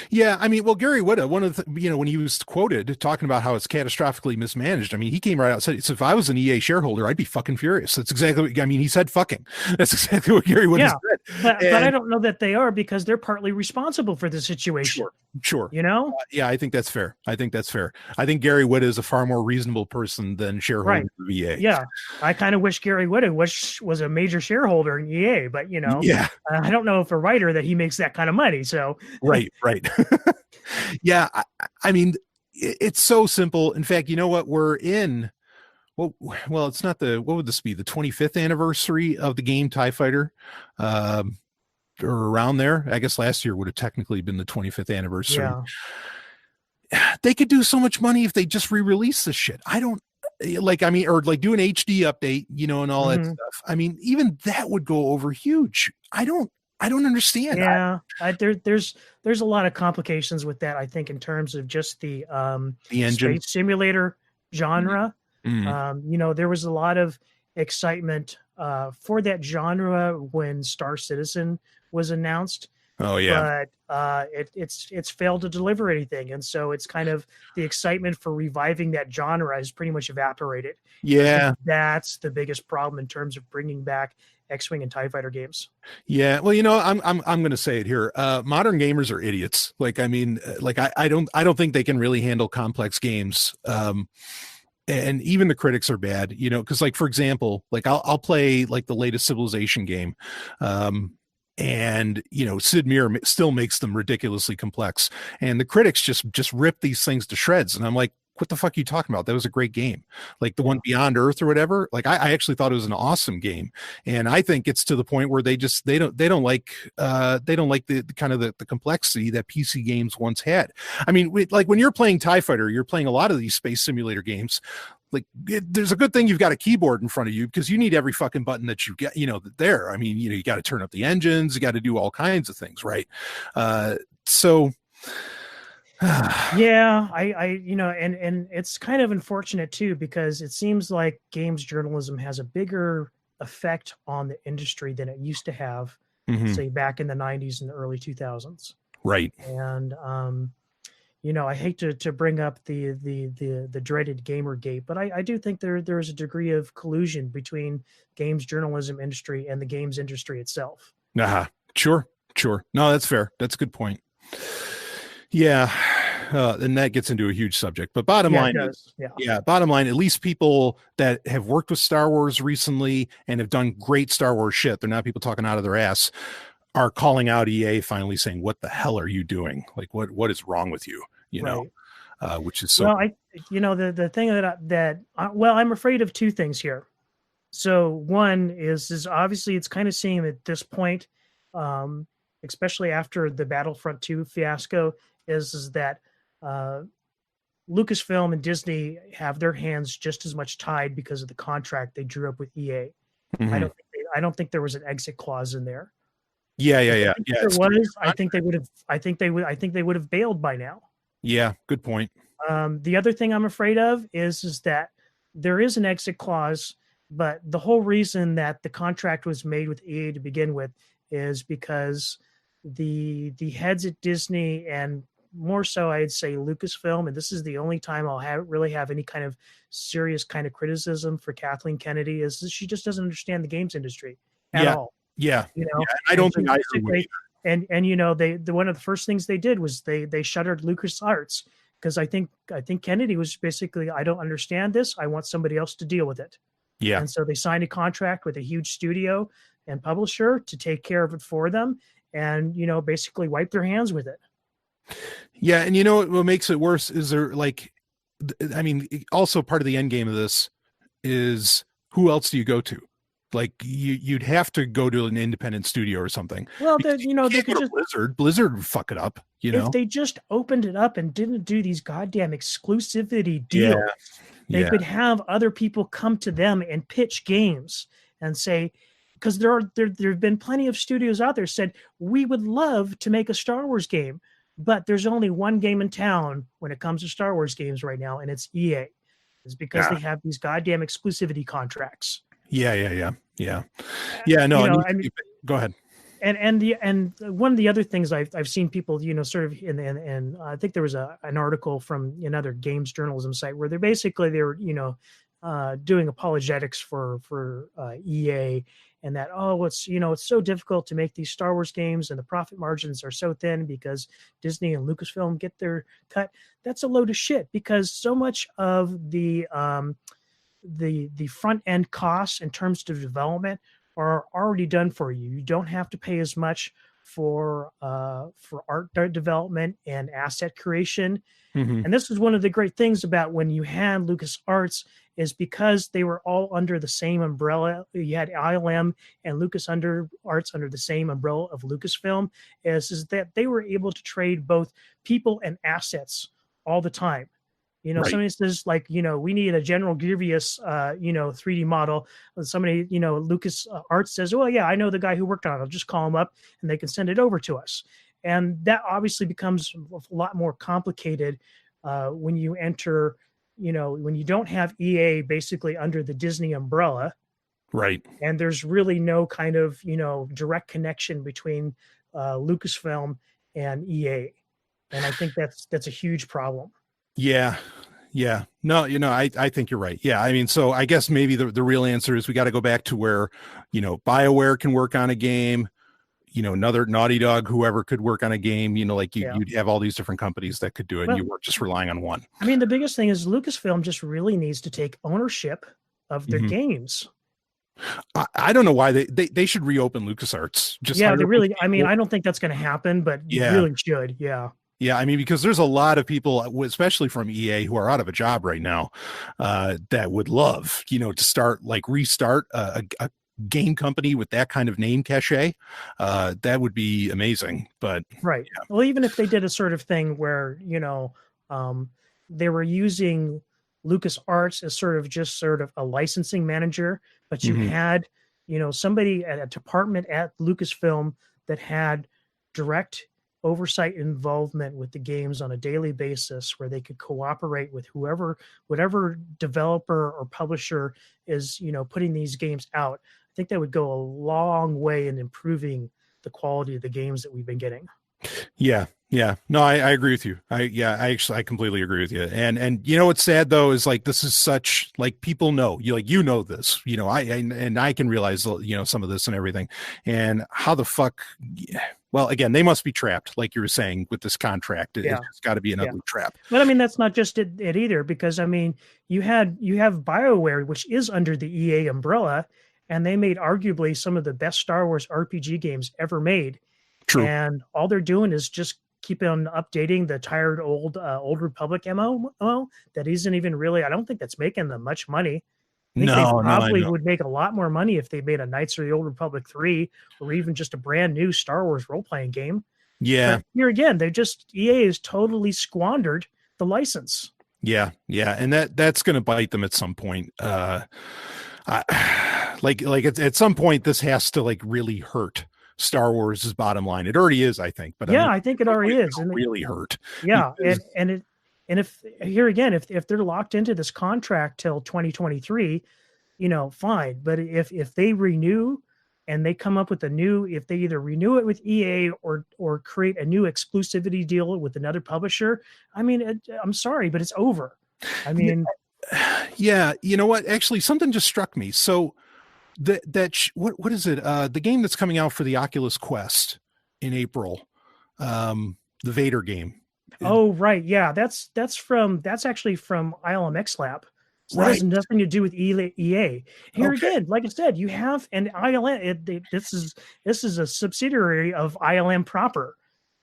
Yeah, I mean, well, Gary Whitta, one of the, when he was quoted talking about how it's catastrophically mismanaged, I mean, he came right out and said, if I was an EA shareholder, I'd be fucking furious. That's exactly what, I mean, he said fucking. That's exactly what Gary Whitta said. But I don't know that they are, because they're partly responsible for the situation. Sure. Yeah, I think that's fair. I think Gary Whitta is a far more reasonable person than shareholder of EA. Yeah, I kind of wish Gary Whitta was a major shareholder in EA, but I don't know if a writer that he makes that kind of money. So right. Yeah, I mean, it's so simple. In fact, you know what? We're in. Well, it's not what would this be? The 25th anniversary of the game TIE Fighter, or around there. I guess last year would have technically been the 25th anniversary. Yeah. They could do so much money if they just re-release this shit. I don't like. I mean, or like do an HD update, and all that stuff. I mean, even that would go over huge. I don't understand. Yeah, there's a lot of complications with that. I think in terms of just the engine space simulator genre. There was a lot of excitement for that genre when Star Citizen was announced, Oh yeah. but it's failed to deliver anything, and so it's kind of the excitement for reviving that genre has pretty much evaporated. And I think Yeah. that's the biggest problem in terms of bringing back X-wing and TIE fighter games. Yeah. Well, I'm going to say it here. Modern gamers are idiots. Like, I mean, like I don't think they can really handle complex games. And even the critics are bad, because like, for example, like I'll play like the latest Civilization game. And Sid Meier still makes them ridiculously complex, and the critics just rip these things to shreds. And I'm like, what the fuck are you talking about? That was a great game. Like the one Beyond Earth or whatever. Like I actually thought it was an awesome game. And I think it's to the point where they don't like the kind of the complexity that PC games once had. I mean, like when you're playing TIE Fighter, you're playing a lot of these space simulator games. Like there's a good thing you've got a keyboard in front of you, because you need every fucking button that you get, there. I mean, you got to turn up the engines, you got to do all kinds of things, right? So yeah, and it's kind of unfortunate too, because it seems like games journalism has a bigger effect on the industry than it used to have, say back in the 90s and the early 2000s. Right. And I hate to bring up the dreaded Gamergate, but I do think there's a degree of collusion between games journalism industry and the games industry itself. Sure. No, that's fair. That's a good point. Yeah. And that gets into a huge subject, but bottom line, at least people that have worked with Star Wars recently and have done great Star Wars shit, they're not people talking out of their ass, are calling out EA, finally saying, what the hell are you doing? Like, what is wrong with you? Which is so. Well, the thing I'm afraid of two things here. So one is obviously it's kind of seeing at this point, especially after the Battlefront 2 fiasco, is that Lucasfilm and Disney have their hands just as much tied because of the contract they drew up with EA. I don't think there was an exit clause in there. Yeah. I think they would have bailed by now. Yeah, good point. The other thing I'm afraid of is that there is an exit clause, but the whole reason that the contract was made with EA to begin with is because the heads at Disney, and more so I'd say Lucasfilm, and this is the only time I'll really have any kind of serious kind of criticism for Kathleen Kennedy, is that she just doesn't understand the games industry at all. Yeah. I don't think I would. And one of the first things they did was they shuttered LucasArts, because I think Kennedy was basically, I don't understand this, I want somebody else to deal with it. Yeah. And so they signed a contract with a huge studio and publisher to take care of it for them, and basically wipe their hands with it. Yeah, and what makes it worse is also part of the end game of this is, who else do you go to? Like you'd have to go to an independent studio or something. Well, they could just Blizzard would fuck it up. If they just opened it up and didn't do these goddamn exclusivity deals, they could have other people come to them and pitch games and say, because there have been plenty of studios out there said, we would love to make a Star Wars game, but there's only one game in town when it comes to Star Wars games right now, and it's EA. It's because they have these goddamn exclusivity contracts. Yeah. No, go ahead. And one of the other things I've seen people, sort of and I think there was an article from another games journalism site where they were doing apologetics for EA, and that it's so difficult to make these Star Wars games and the profit margins are so thin because Disney and Lucasfilm get their cut. That's a load of shit, because so much of the front end costs in terms of development are already done for you. You don't have to pay as much for art development and asset creation. And this is one of the great things about when you had LucasArts, is because they were all under the same umbrella. You had ILM and LucasArts under the same umbrella of Lucasfilm, is that they were able to trade both people and assets all the time. Somebody says we need a General Grievous, 3D model. Somebody, Lucas Arts says, well, yeah, I know the guy who worked on it. I'll just call him up and they can send it over to us. And that obviously becomes a lot more complicated when you enter, when you don't have EA basically under the Disney umbrella. Right. And there's really no kind of, direct connection between Lucasfilm and EA, and I think that's a huge problem. Yeah. Yeah. No, I think you're right. Yeah. I mean, so I guess maybe the real answer is we got to go back to where, BioWare can work on a game, another Naughty Dog, whoever could work on a game, like Yeah. you'd have all these different companies that could do it, Well, and you weren't just relying on one. I mean, the biggest thing is Lucasfilm just really needs to take ownership of their games. I don't know why they should reopen LucasArts. Just Yeah, they really. I mean, I don't think that's going to happen, but you really should. Yeah. Yeah, I mean, because there's a lot of people, especially from EA, who are out of a job right now, that would love, to restart a game company with that kind of name cachet. That would be amazing. But right. Yeah. Well, even if they did a sort of thing where, they were using LucasArts as sort of a licensing manager, but you had, somebody at a department at Lucasfilm that had direct oversight involvement with the games on a daily basis, where they could cooperate with whatever developer or publisher is, putting these games out. I think that would go a long way in improving the quality of the games that we've been getting. Yeah. No, I agree with you. I completely agree with you. And what's sad though is this is such people know this, I can realize some of this and everything, and how the fuck. Well, again, they must be trapped, like you were saying, with this contract. It's got to be an ugly trap. But I mean, that's not just it either, because I mean, you have BioWare, which is under the EA umbrella, and they made arguably some of the best Star Wars RPG games ever made. True. And all they're doing is just keep on updating the tired old Republic MMO that isn't even really. I don't think that's making them much money. I think they probably would make a lot more money if they made a Knights of the Old Republic 3, or even just a brand new Star Wars role-playing game. Yeah. But here again, EA has totally squandered the license. Yeah. And that's going to bite them at some point. At some point, this has to really hurt Star Wars' bottom line. It already is, I think. But I think it already is. And really hurt. Yeah. And if here again, if they're locked into this contract till 2023, fine. But if they renew and they come up with if they either renew it with EA or create a new exclusivity deal with another publisher, I mean, I'm sorry, but it's over. I mean, yeah, you know what? Actually, something just struck me. So what is it? The game that's coming out for the Oculus Quest in April, the Vader game. Oh, right. Yeah, that's actually from ILM X Lab. So that has nothing to do with EA. Here again, like I said, you have an ILM. This is a subsidiary of ILM proper,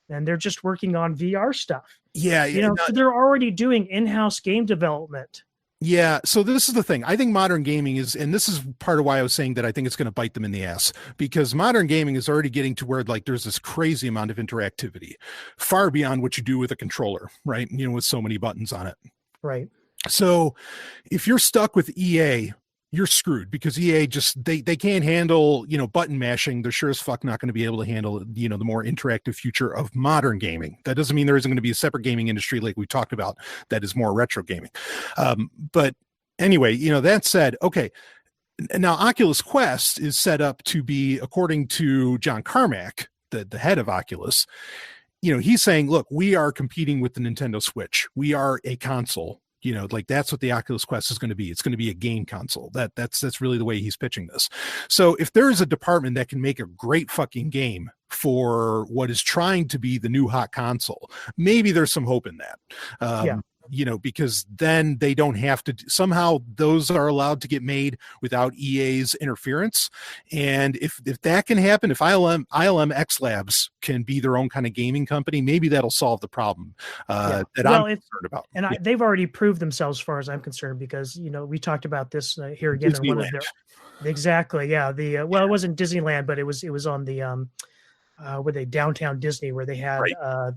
and they're just working on VR stuff. Yeah, so they're already doing in-house game development. Yeah, so this is the thing. I think modern gaming is, and this is part of why I was saying that I think it's going to bite them in the ass, because modern gaming is already getting to where there's this crazy amount of interactivity, far beyond what you do with a controller, right? With so many buttons on it. Right. So if you're stuck with EA, you're screwed, because EA just they can't handle button mashing. They're sure as fuck not going to be able to handle the more interactive future of modern gaming. That doesn't mean there isn't going to be a separate gaming industry like we talked about that is more retro gaming. But anyway, that said, okay, now Oculus Quest is set up to be, according to John Carmack, the head of Oculus, he's saying, look, we are competing with the Nintendo Switch. We are a console. That's what the Oculus Quest is going to be. It's going to be a game console. That's really the way he's pitching this. So if there is a department that can make a great fucking game for what is trying to be the new hot console, maybe there's some hope in that. Because then they don't have to, somehow those are allowed to get made without EA's interference. And if that can happen, if ILM X Labs can be their own kind of gaming company, maybe that'll solve the problem that I'm concerned about. And they've already proved themselves, as far as I'm concerned, because, we talked about this here again in one of their, exactly. Yeah. It wasn't Disneyland, but it was on the, with a downtown Disney, where they had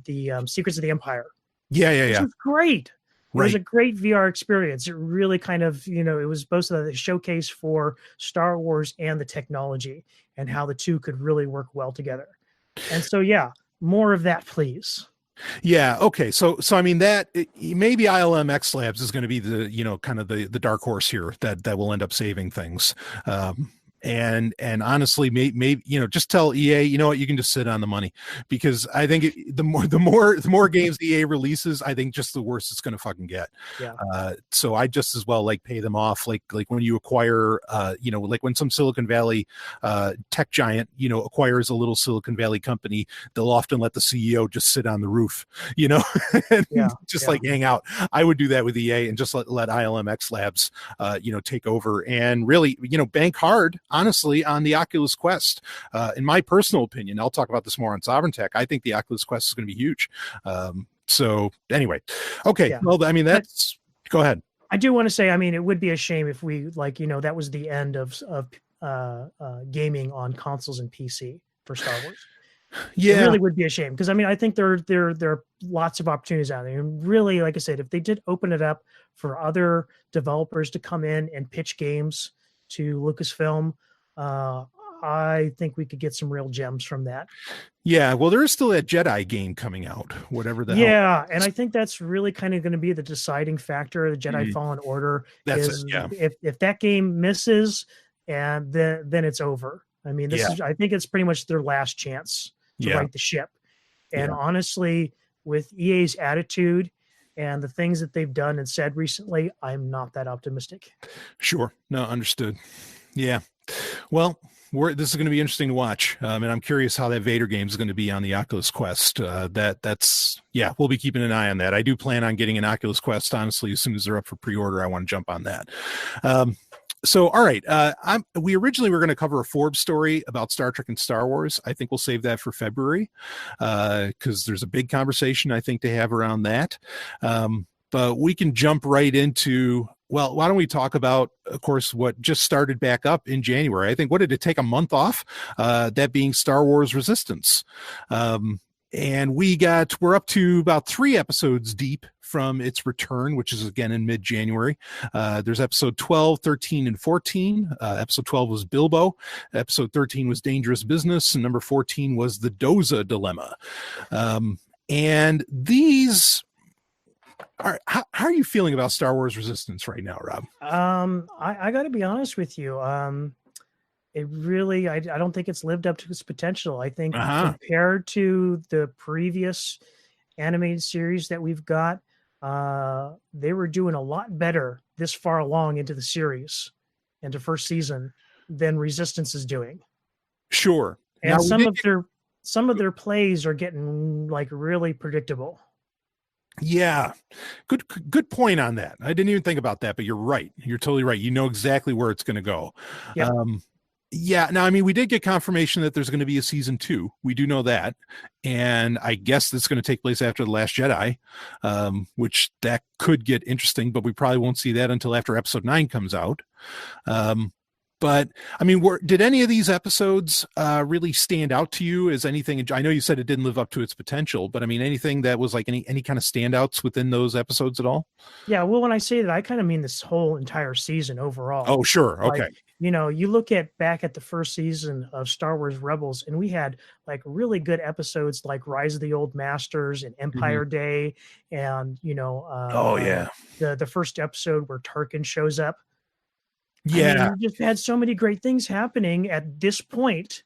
the Secrets of the Empire. Yeah. Which was great. It was a great VR experience. It really kind of, it was both a showcase for Star Wars and the technology, and how the two could really work well together. And so, more of that, please. Yeah. Okay. So I mean, maybe ILM X Labs is going to be the, kind of the dark horse here that will end up saving things. And honestly, maybe just tell EA, you know what, you can just sit on the money, because I think the more games EA releases, I think just the worse it's going to fucking get. Yeah. So I just as well like pay them off, like when you acquire, like when some Silicon Valley tech giant acquires a little Silicon Valley company, they'll often let the CEO just sit on the roof, and just like hang out. I would do that with EA and just let ILMX Labs take over and really bank hard, honestly, on the Oculus Quest. In my personal opinion, I'll talk about this more on Sovereign Tech, I think the Oculus Quest is going to be huge. So anyway, okay. Yeah. Well, I mean, go ahead. I do want to say, I mean, it would be a shame if we that was the end of gaming on consoles and PC for Star Wars. Yeah, it really would be a shame, because I mean, I think there are lots of opportunities out there, and really, like I said, if they did open it up for other developers to come in and pitch games to Lucasfilm, I think we could get some real gems from that. Yeah, well, there is still that Jedi game coming out, whatever the hell. Yeah, and I think that's really kind of going to be the deciding factor. The Jedi Fallen Order if that game misses, and then it's over. I mean, I think it's pretty much their last chance to right the ship. And honestly, with EA's attitude and the things that they've done and said recently, I'm not that optimistic. Sure. No, understood. Yeah. Well, this is going to be interesting to watch. And I'm curious how that Vader game is going to be on the Oculus Quest. We'll be keeping an eye on that. I do plan on getting an Oculus Quest, honestly, as soon as they're up for pre-order. I want to jump on that. So, all right. We originally were going to cover a Forbes story about Star Trek and Star Wars. I think we'll save that for February, because there's a big conversation, I think, to have around that. But we can jump right into, well, why don't we talk about, of course, what just started back up in January? I think, what did it take, a month off? That being Star Wars Resistance. And we're up to about 3 episodes deep from its return, which is again in mid-January. There's episode 12, 13, and 14. Episode 12 was Bilbo. Episode 13 was Dangerous Business. And number 14 was The Doza Dilemma. And these how are you feeling about Star Wars Resistance right now, Rob? I got to be honest with you. It really, I don't think it's lived up to its potential. I think compared to the previous animated series that we've got, they were doing a lot better this far along into the series, into first season, than Resistance is doing. Sure. And now, some of their plays are getting like really predictable. Yeah, good point on that. I didn't even think about that, but you're right. You're totally right. You know exactly where it's going to go. Yeah. Now, I mean, we did get confirmation that there's going to be a season 2. We do know that. And I guess that's going to take place after The Last Jedi, which that could get interesting, but we probably won't see that until after episode 9 comes out. But I mean, did any of these episodes really stand out to you as anything? I know you said it didn't live up to its potential, but I mean, anything that was like any kind of standouts within those episodes at all? Yeah, well, when I say that, I kind of mean this whole entire season overall. Oh, sure. Okay. Like, you look back at the first season of Star Wars Rebels, and we had like really good episodes like Rise of the Old Masters and Empire Day, and the first episode where Tarkin shows up. Yeah, I mean, we just had so many great things happening at this point,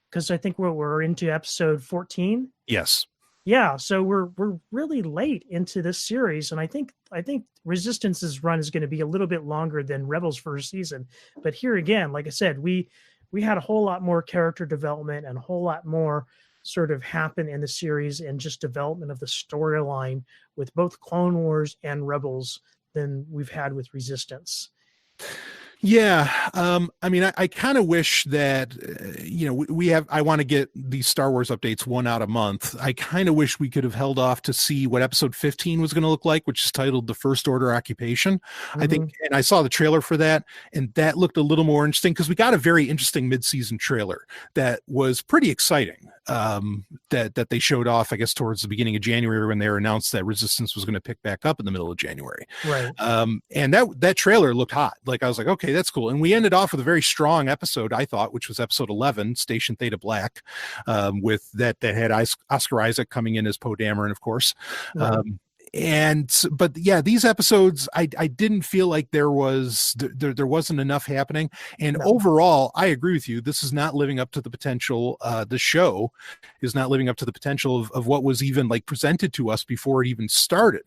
because I think we're into episode 14. Yes. Yeah, so we're really late into this series, and I think Resistance's run is going to be a little bit longer than Rebels' first season. But here again, like I said, we had a whole lot more character development and a whole lot more sort of happen in the series, and just development of the storyline with both Clone Wars and Rebels than we've had with Resistance. Yeah. I mean, I kind of wish that, I want to get these Star Wars updates 1 out a month. I kind of wish we could have held off to see what episode 15 was going to look like, which is titled The First Order Occupation. I think, and I saw the trailer for that, and that looked a little more interesting, because we got a very interesting mid-season trailer that was pretty exciting, that they showed off, I guess, towards the beginning of January, when they announced that Resistance was going to pick back up in the middle of January. Right. And that trailer looked hot. Like, I was like, okay, that's cool. And we ended off with a very strong episode, I thought, which was episode 11, Station Theta Black, with that had Oscar Isaac coming in as Poe Dameron, of course. Right. But yeah, these episodes, I didn't feel like there wasn't enough happening. And No. overall, I agree with you. This is not living up to the potential. The show is not living up to the potential of what was even like presented to us before it even started.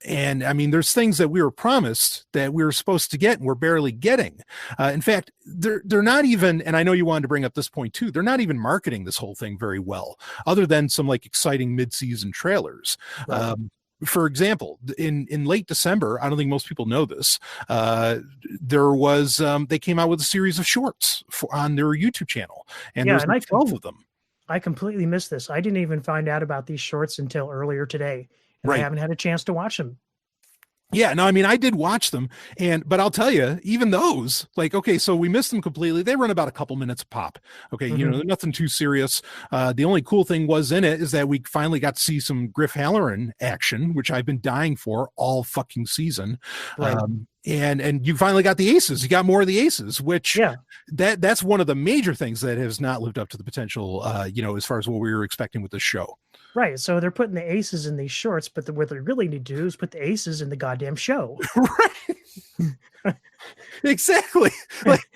And I mean, there's things that we were promised that we were supposed to get and we're barely getting. In fact, they're not even, and I know you wanted to bring up this point too, they're not even marketing this whole thing very well, other than some like exciting mid-season trailers. Right. For example, in late December, I don't think most people know this, there was, they came out with a series of shorts on their YouTube channel, and there's like 12 of them. I completely missed this. I didn't even find out about these shorts until earlier today. And Right. I haven't had a chance to watch them. Yeah, no, I mean, I did watch them, but I'll tell you, even those, like, okay, so we missed them completely. They run about a couple minutes a pop. Okay, you know, they're nothing too serious. The only cool thing was in it is that we finally got to see some Griff Halloran action, which I've been dying for all fucking season. Right. And you finally got the aces. You got more of the aces, which Yeah. that's one of the major things that has not lived up to the potential, as far as what we were expecting with the show. Right. So they're putting the aces in these shorts, but what they really need to do is put the aces in the goddamn show. Right. Exactly. Like,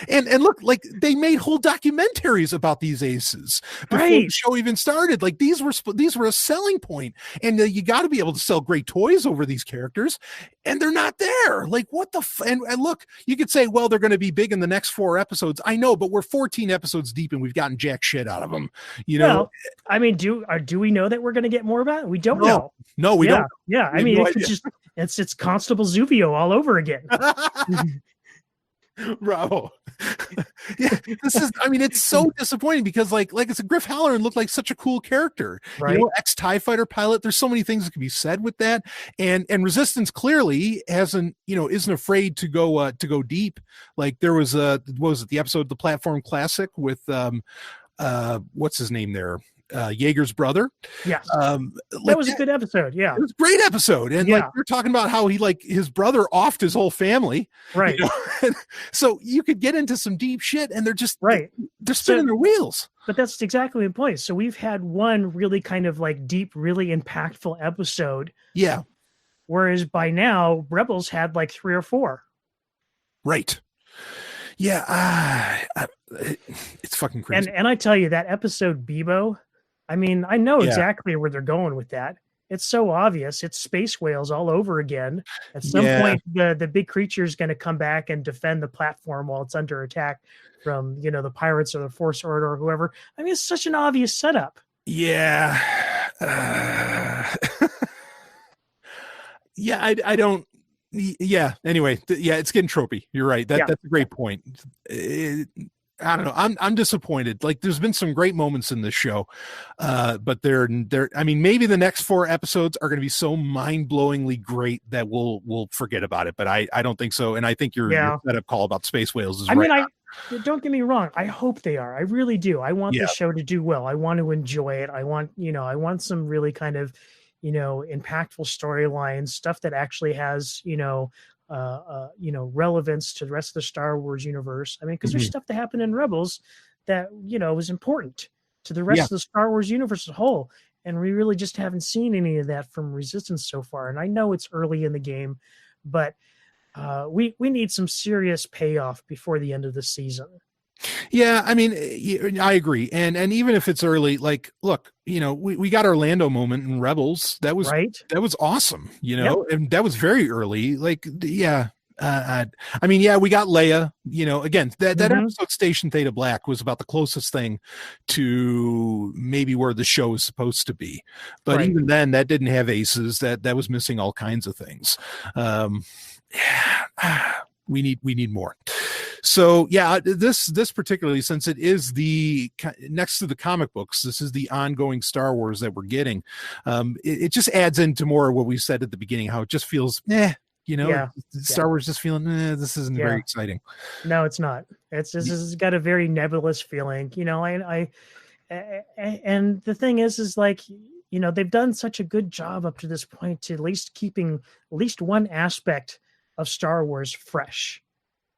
and look, like they made whole documentaries about these aces before the show even started. Like these were a selling point, and you got to be able to sell great toys over these characters, and they're not there. Like what the and look, you could say, well, they're going to be big in the next 4 episodes. I know, but we're 14 episodes deep, and we've gotten jack shit out of them. You know, well, I mean, do we know that we're going to get more about it? We don't know. No, we don't. Yeah, I mean, it could just it's Constable Zuvio all over again. Bravo. Yeah, this is, I mean, it's so disappointing because like it's a Griff Halloran looked like such a cool character, right? You know, ex-TIE fighter pilot. There's so many things that can be said with that. And Resistance clearly isn't afraid to go deep. Like there was what was it, the episode of the Platform Classic with what's his name there? Yeager's brother. Yes. That was a good episode. Yeah. It was a great episode. And like you're talking about how he like his brother offed his whole family. Right. You know? So you could get into some deep shit and they're just they're spinning their wheels. But that's exactly the point. So we've had one really kind of like deep, really impactful episode. Yeah. Whereas by now, Rebels had like 3 or 4. Right. Yeah. It's fucking crazy. And I tell you, that episode Bebo, I mean, I know exactly where they're going with that. It's so obvious. It's space whales all over again. At some point, the big creature is going to come back and defend the platform while it's under attack from, the pirates or the Force Order or whoever. I mean, it's such an obvious setup. Yeah. Yeah, I don't. Yeah. Anyway, it's getting tropey. You're right. That's a great point. I don't know. I'm disappointed. Like there's been some great moments in this show, but they're. I mean, maybe the next 4 episodes are going to be so mind-blowingly great that we'll forget about it. But I don't think so. And I think your setup call about space whales is right. Don't get me wrong. I hope they are. I really do. I want the show to do well. I want to enjoy it. I want some really kind of, impactful storylines, stuff that actually has, relevance to the rest of the Star Wars universe. I mean, because there's stuff that happened in Rebels that, was important to the rest of the Star Wars universe as a whole. And we really just haven't seen any of that from Resistance so far. And I know it's early in the game, but we need some serious payoff before the end of the season. Yeah, I mean, I agree. And even if it's early, like, look, we got our Lando moment in Rebels. That was That was awesome, and that was very early. Like, I mean, we got Leia, again, that episode Station Theta Black was about the closest thing to maybe where the show is supposed to be. But even then, that didn't have aces. That was missing all kinds of things. We need more. So this particularly, since it is the next to the comic books, this is the ongoing Star Wars that we're getting. It just adds into more of what we said at the beginning, how it just feels, Star Wars just feeling, this isn't very exciting. No, it's not. It's got a very nebulous feeling, and the thing is like, they've done such a good job up to this point to at least keeping at least one aspect of Star Wars fresh,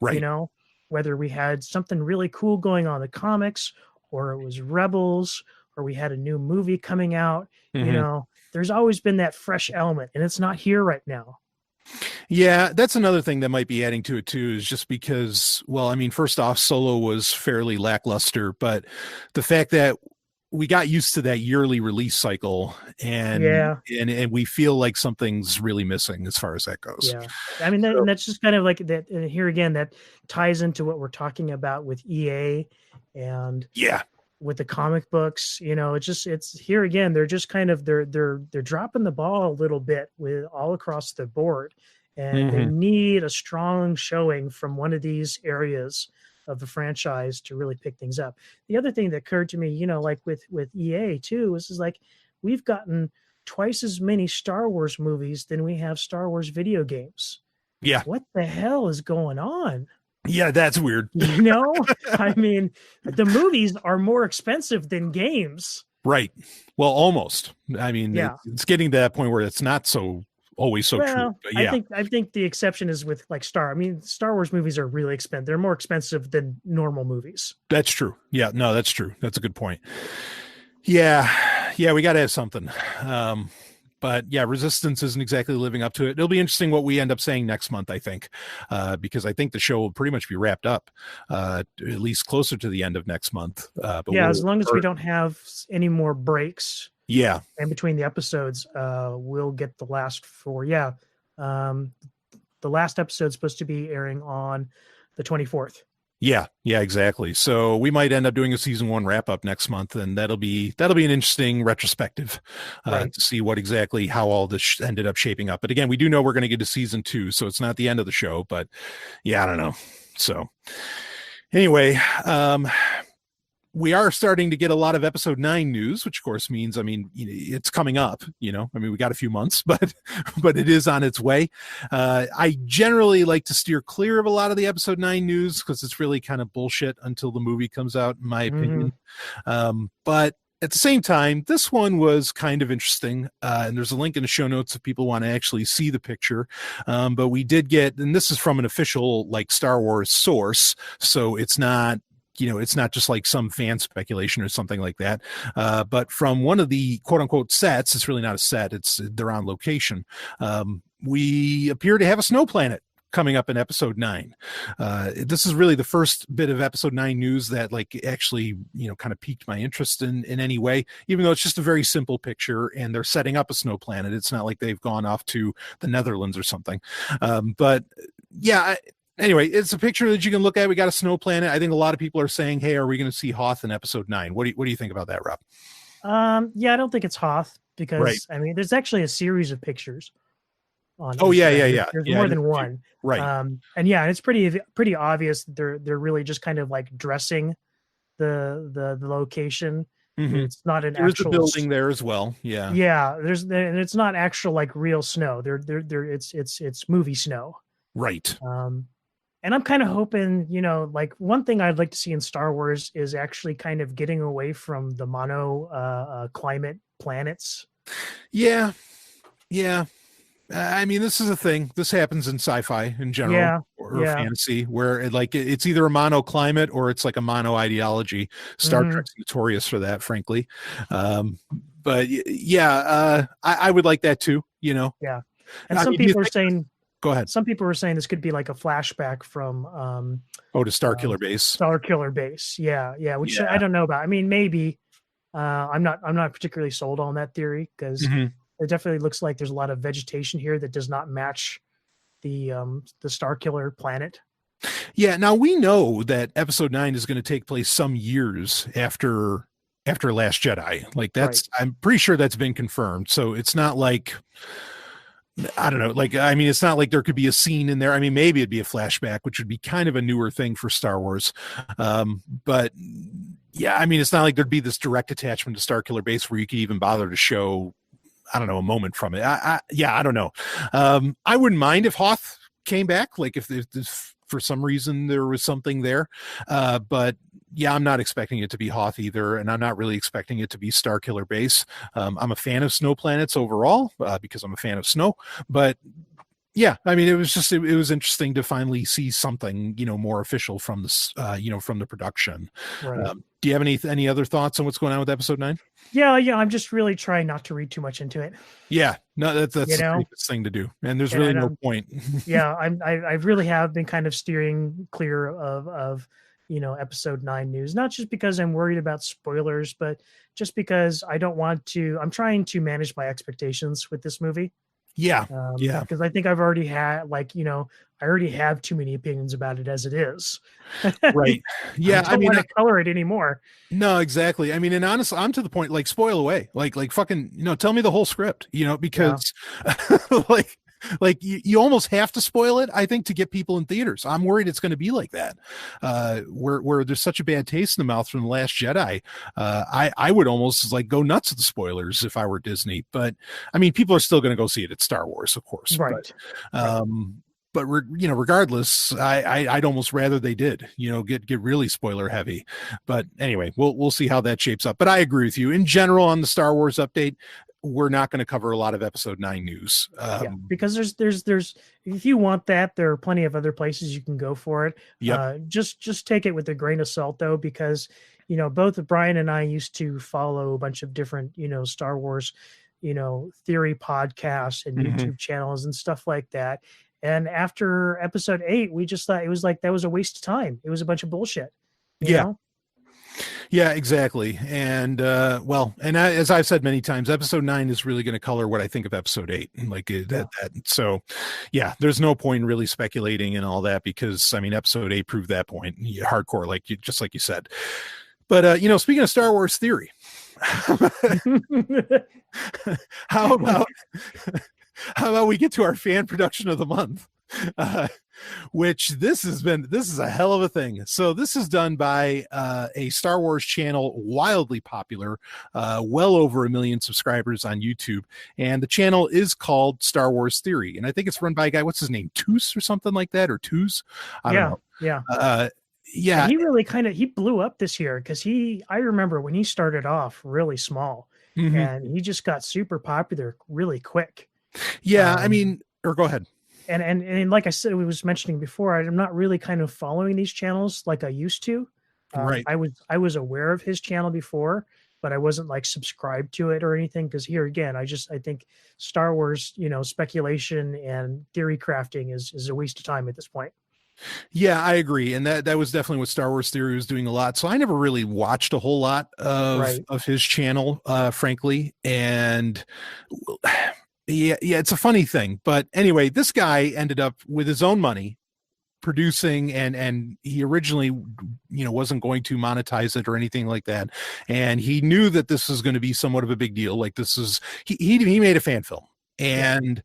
right? Whether we had something really cool going on in the comics, or it was Rebels, or we had a new movie coming out, Mhm. there's always been that fresh element, and it's not here right now. Yeah, that's another thing that might be adding to it too, is just because, well, I mean, first off, Solo was fairly lackluster, but the fact that we got used to that yearly release cycle, and Yeah, we feel like something's really missing as far as that goes. yeah. I mean, So and that's just kind of like that. And here again, that ties into what we're talking about with EA and yeah. with the comic books. It's here again. They're just kind of they're dropping the ball a little bit with all across the board, and they Hmm. need a strong showing from one of these areas of the franchise to really pick things up. The other thing that occurred to me, like with EA too, is like we've gotten twice as many Star Wars movies than we have Star Wars video games. Yeah. What the hell is going on? Yeah, that's weird. I mean, the movies are more expensive than games. Right. Well, almost. I mean, Yeah. it's getting to that point where it's not so always so true. Well, But I yeah, think the exception is with like Star Wars movies are really expensive. They're more expensive than normal movies. that's true. Yeah, no, that's true. That's a good point. Yeah. Yeah, we got to have something. But yeah, Resistance isn't exactly living up to it. It'll be interesting what we end up saying next month, I think, because I think the show will pretty much be wrapped up, at least closer to the end of next month. But Yeah, as long as we don't have any more breaks yeah, in between the episodes, we'll get the last four. Yeah. Um, the last episode's supposed to be airing on the 24th. yeah, exactly. So we might end up doing a season 1 wrap up next month, and that'll be an interesting retrospective Right. to see what exactly how all this ended up shaping up. But again, we do know we're going to get to season 2, so it's not the end of the show. But yeah, I don't know. So anyway, we are starting to get a lot of episode 9 news, which of course means, I mean, it's coming up, I mean, we got a few months, but it is on its way. I generally like to steer clear of a lot of the episode 9 news because it's really kind of bullshit until the movie comes out, in my opinion. But at the same time, this one was kind of interesting. And there's a link in the show notes if people want to actually see the picture. But we did get, and this is from an official like Star Wars source, so it's not just like some fan speculation or something like that. But from one of the quote unquote sets, it's really not a set, they're on location. We appear to have a snow planet coming up in episode 9. This is really the first bit of episode 9 news that like actually, kind of piqued my interest in any way, even though it's just a very simple picture and they're setting up a snow planet. It's not like they've gone off to the Netherlands or something. But yeah, anyway, it's a picture that you can look at. We got a snow planet. I think a lot of people are saying, hey, are we going to see Hoth in episode 9? What do you think about that, Rob? Yeah, I don't think it's Hoth because Right. I mean, there's actually a series of pictures on. Oh, yeah. There's Yeah, more than one. Right. And yeah, it's pretty obvious that they're really just kind of like dressing the location. Mhm. It's not an There's actual the building there as well. Yeah. Yeah, and it's not actual like real snow. It's movie snow. Right. And I'm kind of hoping, like one thing I'd like to see in Star Wars is actually kind of getting away from the mono climate planets. Yeah. Yeah. I mean, this is a thing. This happens in sci-fi in general, Yeah, or fantasy, where it's either a monoclimate or it's like a mono ideology. Star Trek's notorious for that, frankly. But yeah, I would like that too. Yeah, and I some mean, people are saying. Go ahead. Some people were saying this could be like a flashback from to Star Killer Base. Star Killer Base. Yeah, which I don't know about. I mean, maybe. I'm not particularly sold on that theory because it definitely looks like there's a lot of vegetation here that does not match the Star Killer planet. Yeah, now we know that episode 9 is going to take place some years after Last Jedi. Like that's right. I'm pretty sure that's been confirmed. So it's not like, I don't know, like, I mean, it's not like there could be a scene in there. I mean, maybe it'd be a flashback, which would be kind of a newer thing for Star Wars. But yeah, I mean, it's not like there'd be this direct attachment to Star Killer Base where you could even bother to show, I don't know, a moment from it. I don't know. I wouldn't mind if Hoth came back, like if for some reason there was something there. But yeah, I'm not expecting it to be Hoth either, and I'm not really expecting it to be Star Killer Base. I'm a fan of snow planets overall because I'm a fan of snow, but Yeah, I mean, it was just it was interesting to finally see something, more official from this, from the production. Right. Do you have any other thoughts on what's going on with episode 9? Yeah. I'm just really trying not to read too much into it. Yeah, no, that's You the know, safest thing to do, and there's really and no point. yeah, I really have been kind of steering clear of episode 9 news, not just because I'm worried about spoilers, but just because I don't want to. I'm trying to manage my expectations with this movie. Yeah, yeah, Because I think I've already had I already have too many opinions about it as it is. right. I Yeah, I don't mean, want to color it anymore. no, exactly. I mean, and honestly, I'm to the point, like, spoil away, like fucking, tell me the whole script, Yeah, because like you almost have to spoil it, I think, to get people in theaters. I'm worried it's going to be like that, where there's such a bad taste in the mouth from The Last Jedi. I would almost like go nuts at the spoilers if I were Disney, but I mean, people are still going to go see it. It's Star Wars, of course, right. but regardless, I'd almost rather they did, get really spoiler heavy. But anyway, we'll see how that shapes up. But I agree with you in general on the Star Wars update. We're not going to cover a lot of episode 9 news. Yeah, because there's if you want that, there are plenty of other places you can go for it. Yep. Just take it with a grain of salt though, because both Brian and I used to follow a bunch of different Star Wars theory podcasts and Mhm. YouTube channels and stuff like that. And after episode 8, we just thought it was like that was a waste of time. It was a bunch of bullshit. You Yeah. know? Yeah, exactly. And as I've said many times, episode 9 is really going to color what I think of episode 8. Like that. So, yeah, there's no point in really speculating and all that, because I mean, episode 8 proved that point. Hardcore, just like you said. But speaking of Star Wars theory, how about how about we get to our fan production of the month? Which this is a hell of a thing. So this is done by a Star Wars channel, wildly popular, well over 1 million subscribers on YouTube, and the channel is called Star Wars Theory, and I think it's run by a guy, what's his name, Toos or something like that, or Toos, I don't know. Yeah. And he really he blew up this year because I remember when he started off really small, mm-hmm. and he just got super popular really quick. Yeah, I mean, or go ahead. And like I said, we was mentioning before, I'm not really kind of following these channels like I used to. Right. I was aware of his channel before, but I wasn't like subscribed to it or anything. Because here again, I think Star Wars, speculation and theory crafting is a waste of time at this point. Yeah, I agree, and that was definitely what Star Wars Theory was doing a lot. So I never really watched a whole lot of his channel, frankly, and. Yeah, it's a funny thing. But anyway, this guy ended up with his own money producing, and he originally wasn't going to monetize it or anything like that. And he knew that this was going to be somewhat of a big deal. Like this is he made a fan film. And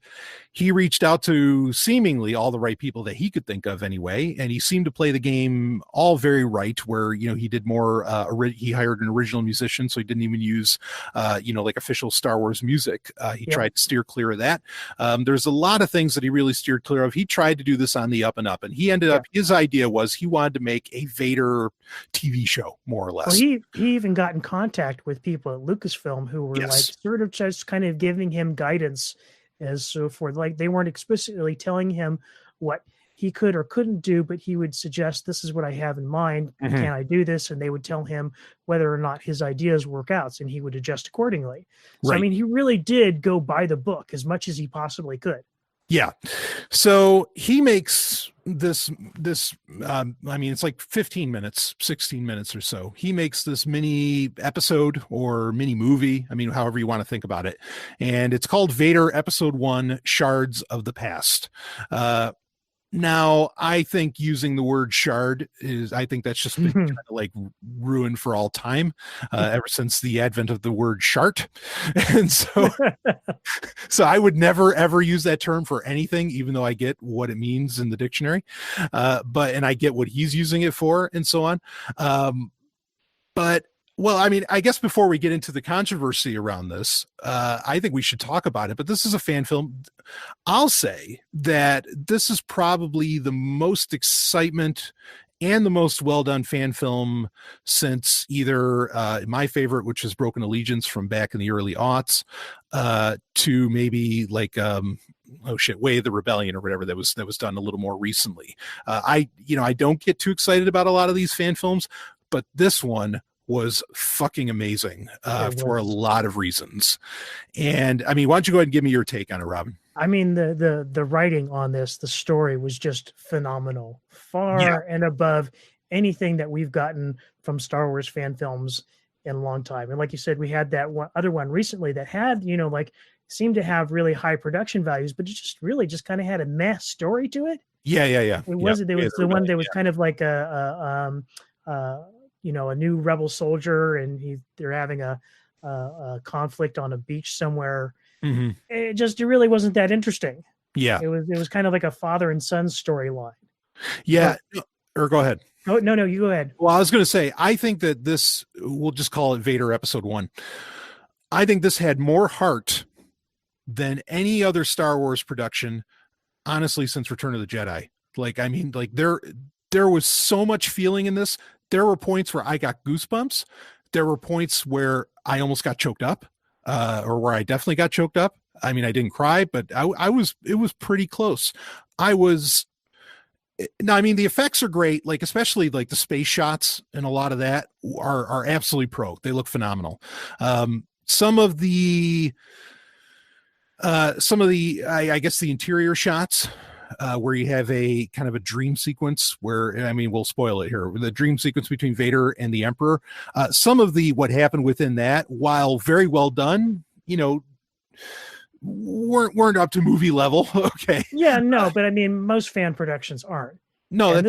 he reached out to seemingly all the right people that he could think of anyway. And he seemed to play the game all very right, where, he did more, he hired an original musician. So he didn't even use, like official Star Wars music. He tried to steer clear of that. There's a lot of things that he really steered clear of. He tried to do this on the up and up, and he ended up, his idea was he wanted to make a Vader TV show, more or less. Well, he even got in contact with people at Lucasfilm who were like sort of just kind of giving him guidance as so forth. Like they weren't explicitly telling him what he could or couldn't do, but he would suggest, this is what I have in mind. Mm-hmm. Can I do this? And they would tell him whether or not his ideas work out, and he would adjust accordingly. So, I mean, he really did go by the book as much as he possibly could. Yeah. So he makes this, I mean, it's like 15 minutes, 16 minutes or so. He makes this mini episode or mini movie. I mean, however you want to think about it. And it's called Vader Episode 1, Shards of the Past. Now, I think using the word shard I think that's just been kind of like ruined for all time, ever since the advent of the word shart. And so, so I would never, ever use that term for anything, even though I get what it means in the dictionary. And I get what he's using it for and so on. Well, I mean, I guess before we get into the controversy around this, I think we should talk about it. But this is a fan film. I'll say that this is probably the most excitement and the most well-done fan film since either my favorite, which is Broken Allegiance from back in the early aughts, to maybe like Way of the Rebellion or whatever that was done a little more recently. I don't get too excited about a lot of these fan films, but this one was fucking amazing for a lot of reasons. And I mean, why don't you go ahead and give me your take on it, Robin? I mean, the writing on this, the story was just phenomenal, far and above anything that we've gotten from Star Wars fan films in a long time. And like you said, we had that other one recently that had, like, seemed to have really high production values, but it just kind of had a meh story to it. Yeah. It wasn't. It was the one that was kind of like a new rebel soldier, and they're having a conflict on a beach somewhere. Mm-hmm. It really wasn't that interesting. Yeah, it was kind of like a father and son storyline. Yeah, or go ahead. Oh, no, you go ahead. Well, I was going to say, I think that this, we'll just call it Vader Episode 1. I think this had more heart than any other Star Wars production, honestly, since Return of the Jedi. Like, I mean, like there was so much feeling in this. There were points where I got goosebumps. There were points where I almost got choked up, or where I definitely got choked up. I mean, I didn't cry, but it was pretty close. No, I mean, the effects are great, like especially like the space shots and a lot of that are absolutely pro. They look phenomenal. Some of the I guess the interior shots, where you have a kind of a dream sequence where, I mean, we'll spoil it here, the dream sequence between Vader and the Emperor. Some of what happened within that, while very well done, weren't up to movie level. Okay. Yeah, no, but I mean, most fan productions aren't. No, and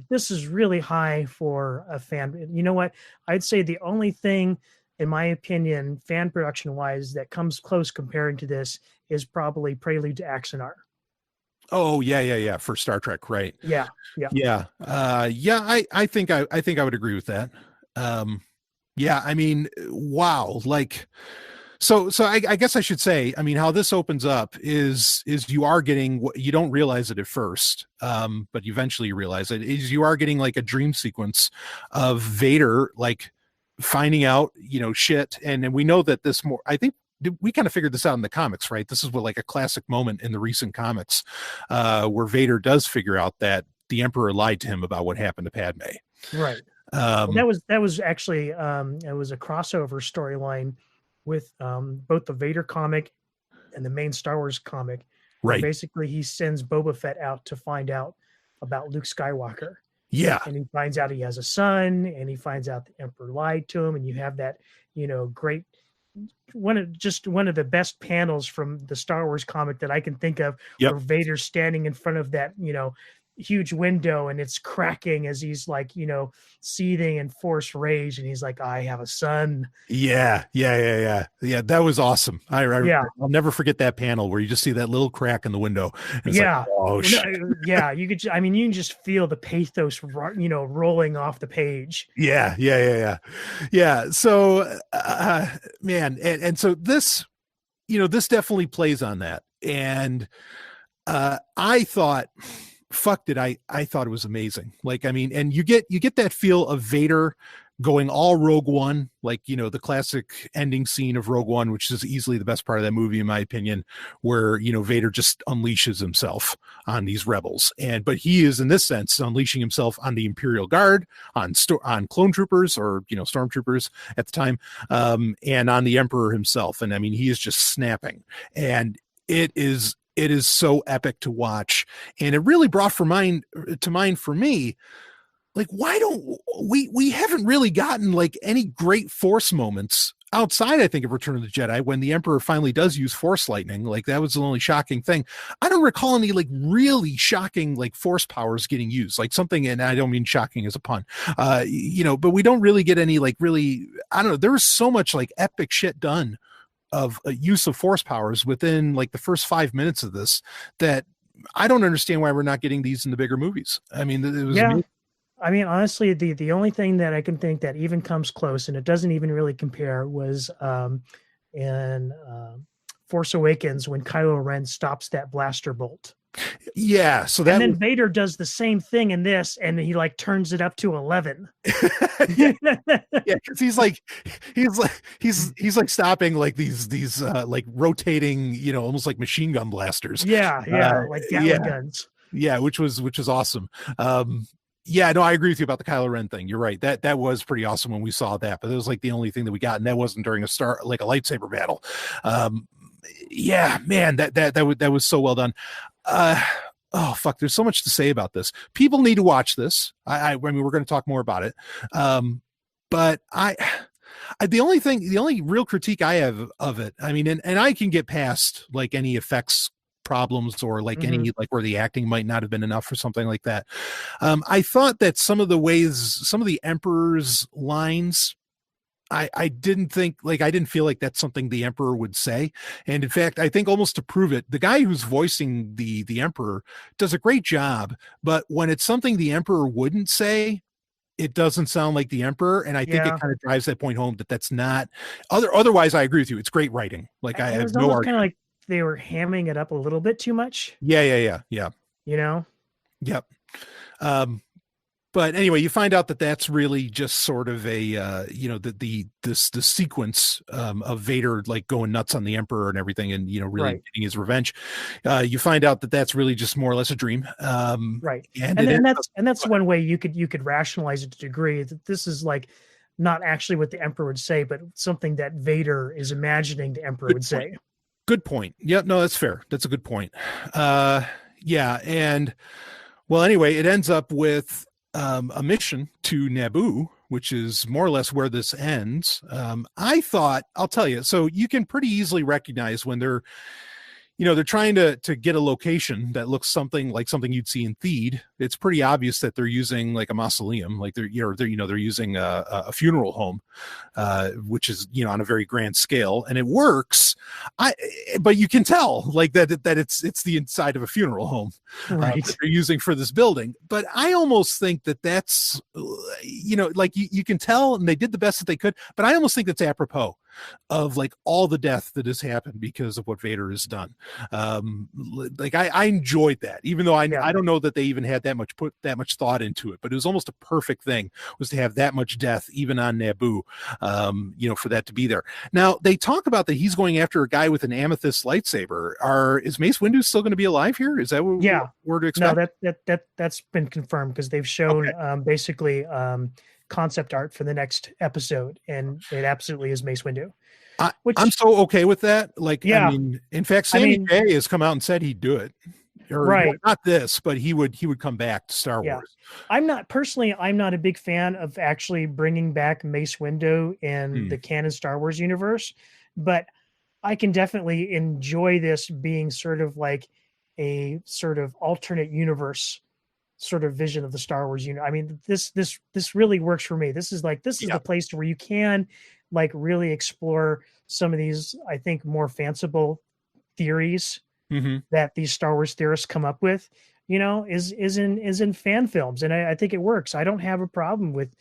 this is really high for a fan. You know what? I'd say the only thing, in my opinion, fan production wise, that comes close comparing to this is probably Prelude to Axanar. Oh yeah. For Star Trek, right? Yeah. I think I would agree with that. Yeah, I mean, wow, like. So I guess I should say, I mean, how this opens up is you are getting what you don't realize it at first, but eventually you realize it, is you are getting like a dream sequence of Vader, like finding out, shit. And we know that this more, I think we kind of figured this out in the comics, right? This is like a classic moment in the recent comics, where Vader does figure out that the Emperor lied to him about what happened to Padme. Right. That was actually, it was a crossover storyline with both the Vader comic and the main Star Wars comic. Right. Basically, he sends Boba Fett out to find out about Luke Skywalker. Yeah. And he finds out he has a son, and he finds out the Emperor lied to him. And you have that, great, one of the best panels from the Star Wars comic that I can think of, where Vader's standing in front of that, huge window, and it's cracking as he's like, seething in force rage, and he's like, I have a son. Yeah, that was awesome. I'll never forget that panel where you just see that little crack in the window. Yeah. Like, oh shit. Yeah, you could, I mean, you can just feel the pathos rolling off the page. Yeah. So man, and so this, this definitely plays on that. And I thought, I thought it was amazing. Like, I mean, and you get that feel of Vader going all Rogue One, like, the classic ending scene of Rogue One, which is easily the best part of that movie, in my opinion, where, Vader just unleashes himself on these rebels. But he is, in this sense, unleashing himself on the Imperial Guard, on clone troopers, or, stormtroopers at the time, and on the Emperor himself. And I mean, he is just snapping, and it is so epic to watch. And it really brought to mind for me, like, why don't we haven't really gotten like any great Force moments outside, I think, of Return of the Jedi, when the Emperor finally does use Force lightning. Like, that was the only shocking thing. I don't recall any like really shocking like Force powers getting used, like something, and I don't mean shocking as a pun, but we don't really get any like really, I don't know. There was so much like epic shit done of use of Force powers within like the first 5 minutes of this, that I don't understand why we're not getting these in the bigger movies. I mean, it was amazing. I mean, honestly, the only thing that I can think that even comes close, and it doesn't even really compare, was in Force Awakens, when Kylo Ren stops that blaster bolt. Yeah, so And that then was Vader does the same thing in this, and he like turns it up to 11. yeah, yeah, because he's like stopping like these like rotating, almost like machine gun blasters. Yeah, Uh, like Gatling yeah, guns. yeah, which was awesome. Yeah, no, I agree with you about the Kylo Ren thing. You're right. That was pretty awesome when we saw that, but it was like the only thing that we got, and that wasn't during a lightsaber battle. Um, yeah, man, that was so well done. Uh, oh fuck, there's so much to say about this. People need to watch this. I mean, we're going to talk more about it. But the only real critique I have of it, I mean, and I can get past like any effects problems or like any like where the acting might not have been enough or something like that. I thought that some of the Emperor's lines, I didn't think like I didn't feel like that's something the Emperor would say. And in fact, I think almost to prove it, the guy who's voicing the Emperor does a great job. But when it's something the Emperor wouldn't say, it doesn't sound like the Emperor. And I think it Yeah. kind of drives that point home that that's not otherwise. I agree with you. It's great writing. Like I It have was no almost kind of argument. like they were hamming it up a little bit too much, Yeah. you know? Yep. Um, but anyway, you find out that that's really just sort of a the sequence of Vader like going nuts on the Emperor and everything, and really Right. getting his revenge. You find out that that's really just more or less a dream. Right. And And it and ends that's and that's up, one way you could rationalize it to a degree that this is like not actually what the Emperor would say, but something that Vader is imagining the Emperor good would point. say. Good point. Yeah, no, that's fair. That's a good point. Yeah, and well, anyway, it ends up with a mission to Naboo, which is more or less where this ends. I thought, I'll tell you, so you can pretty easily recognize when they're trying to get a location that looks something like something you'd see in Theed. It's pretty obvious that they're using like a mausoleum, like they're using a funeral home, which is on a very grand scale, and it works. But you can tell like that it's the inside of a funeral home Right. that they're using for this building. But I almost think that's like you can tell, and they did the best that they could. But I almost think that's apropos of like all the death that has happened because of what Vader has done. Like I enjoyed that, even though Yeah. I don't know that they even had put that much thought into it, but it was almost a perfect thing was to have that much death even on Naboo, for that to be there. Now they talk about that he's going after a guy with an amethyst lightsaber. Is Mace Windu still going to be alive here? Is that what we're to expect? No, that's been confirmed because they've shown basically concept art for the next episode, and it absolutely is Mace Windu. I'm so okay with that. Like, I Yeah. mean, in fact, Sammy J has come out and said he'd do it. Or Right. not this, but he would come back to Star Wars. I'm not a big fan of actually bringing back Mace Windu in the canon Star Wars universe, but I can definitely enjoy this being sort of like a sort of alternate universe sort of vision of the Star Wars universe. I mean, this really works for me. This is the place where you can like really explore some of these, I think, more fanciful theories that these Star Wars theorists come up with, is in fan films. And I think it works. I don't have a problem with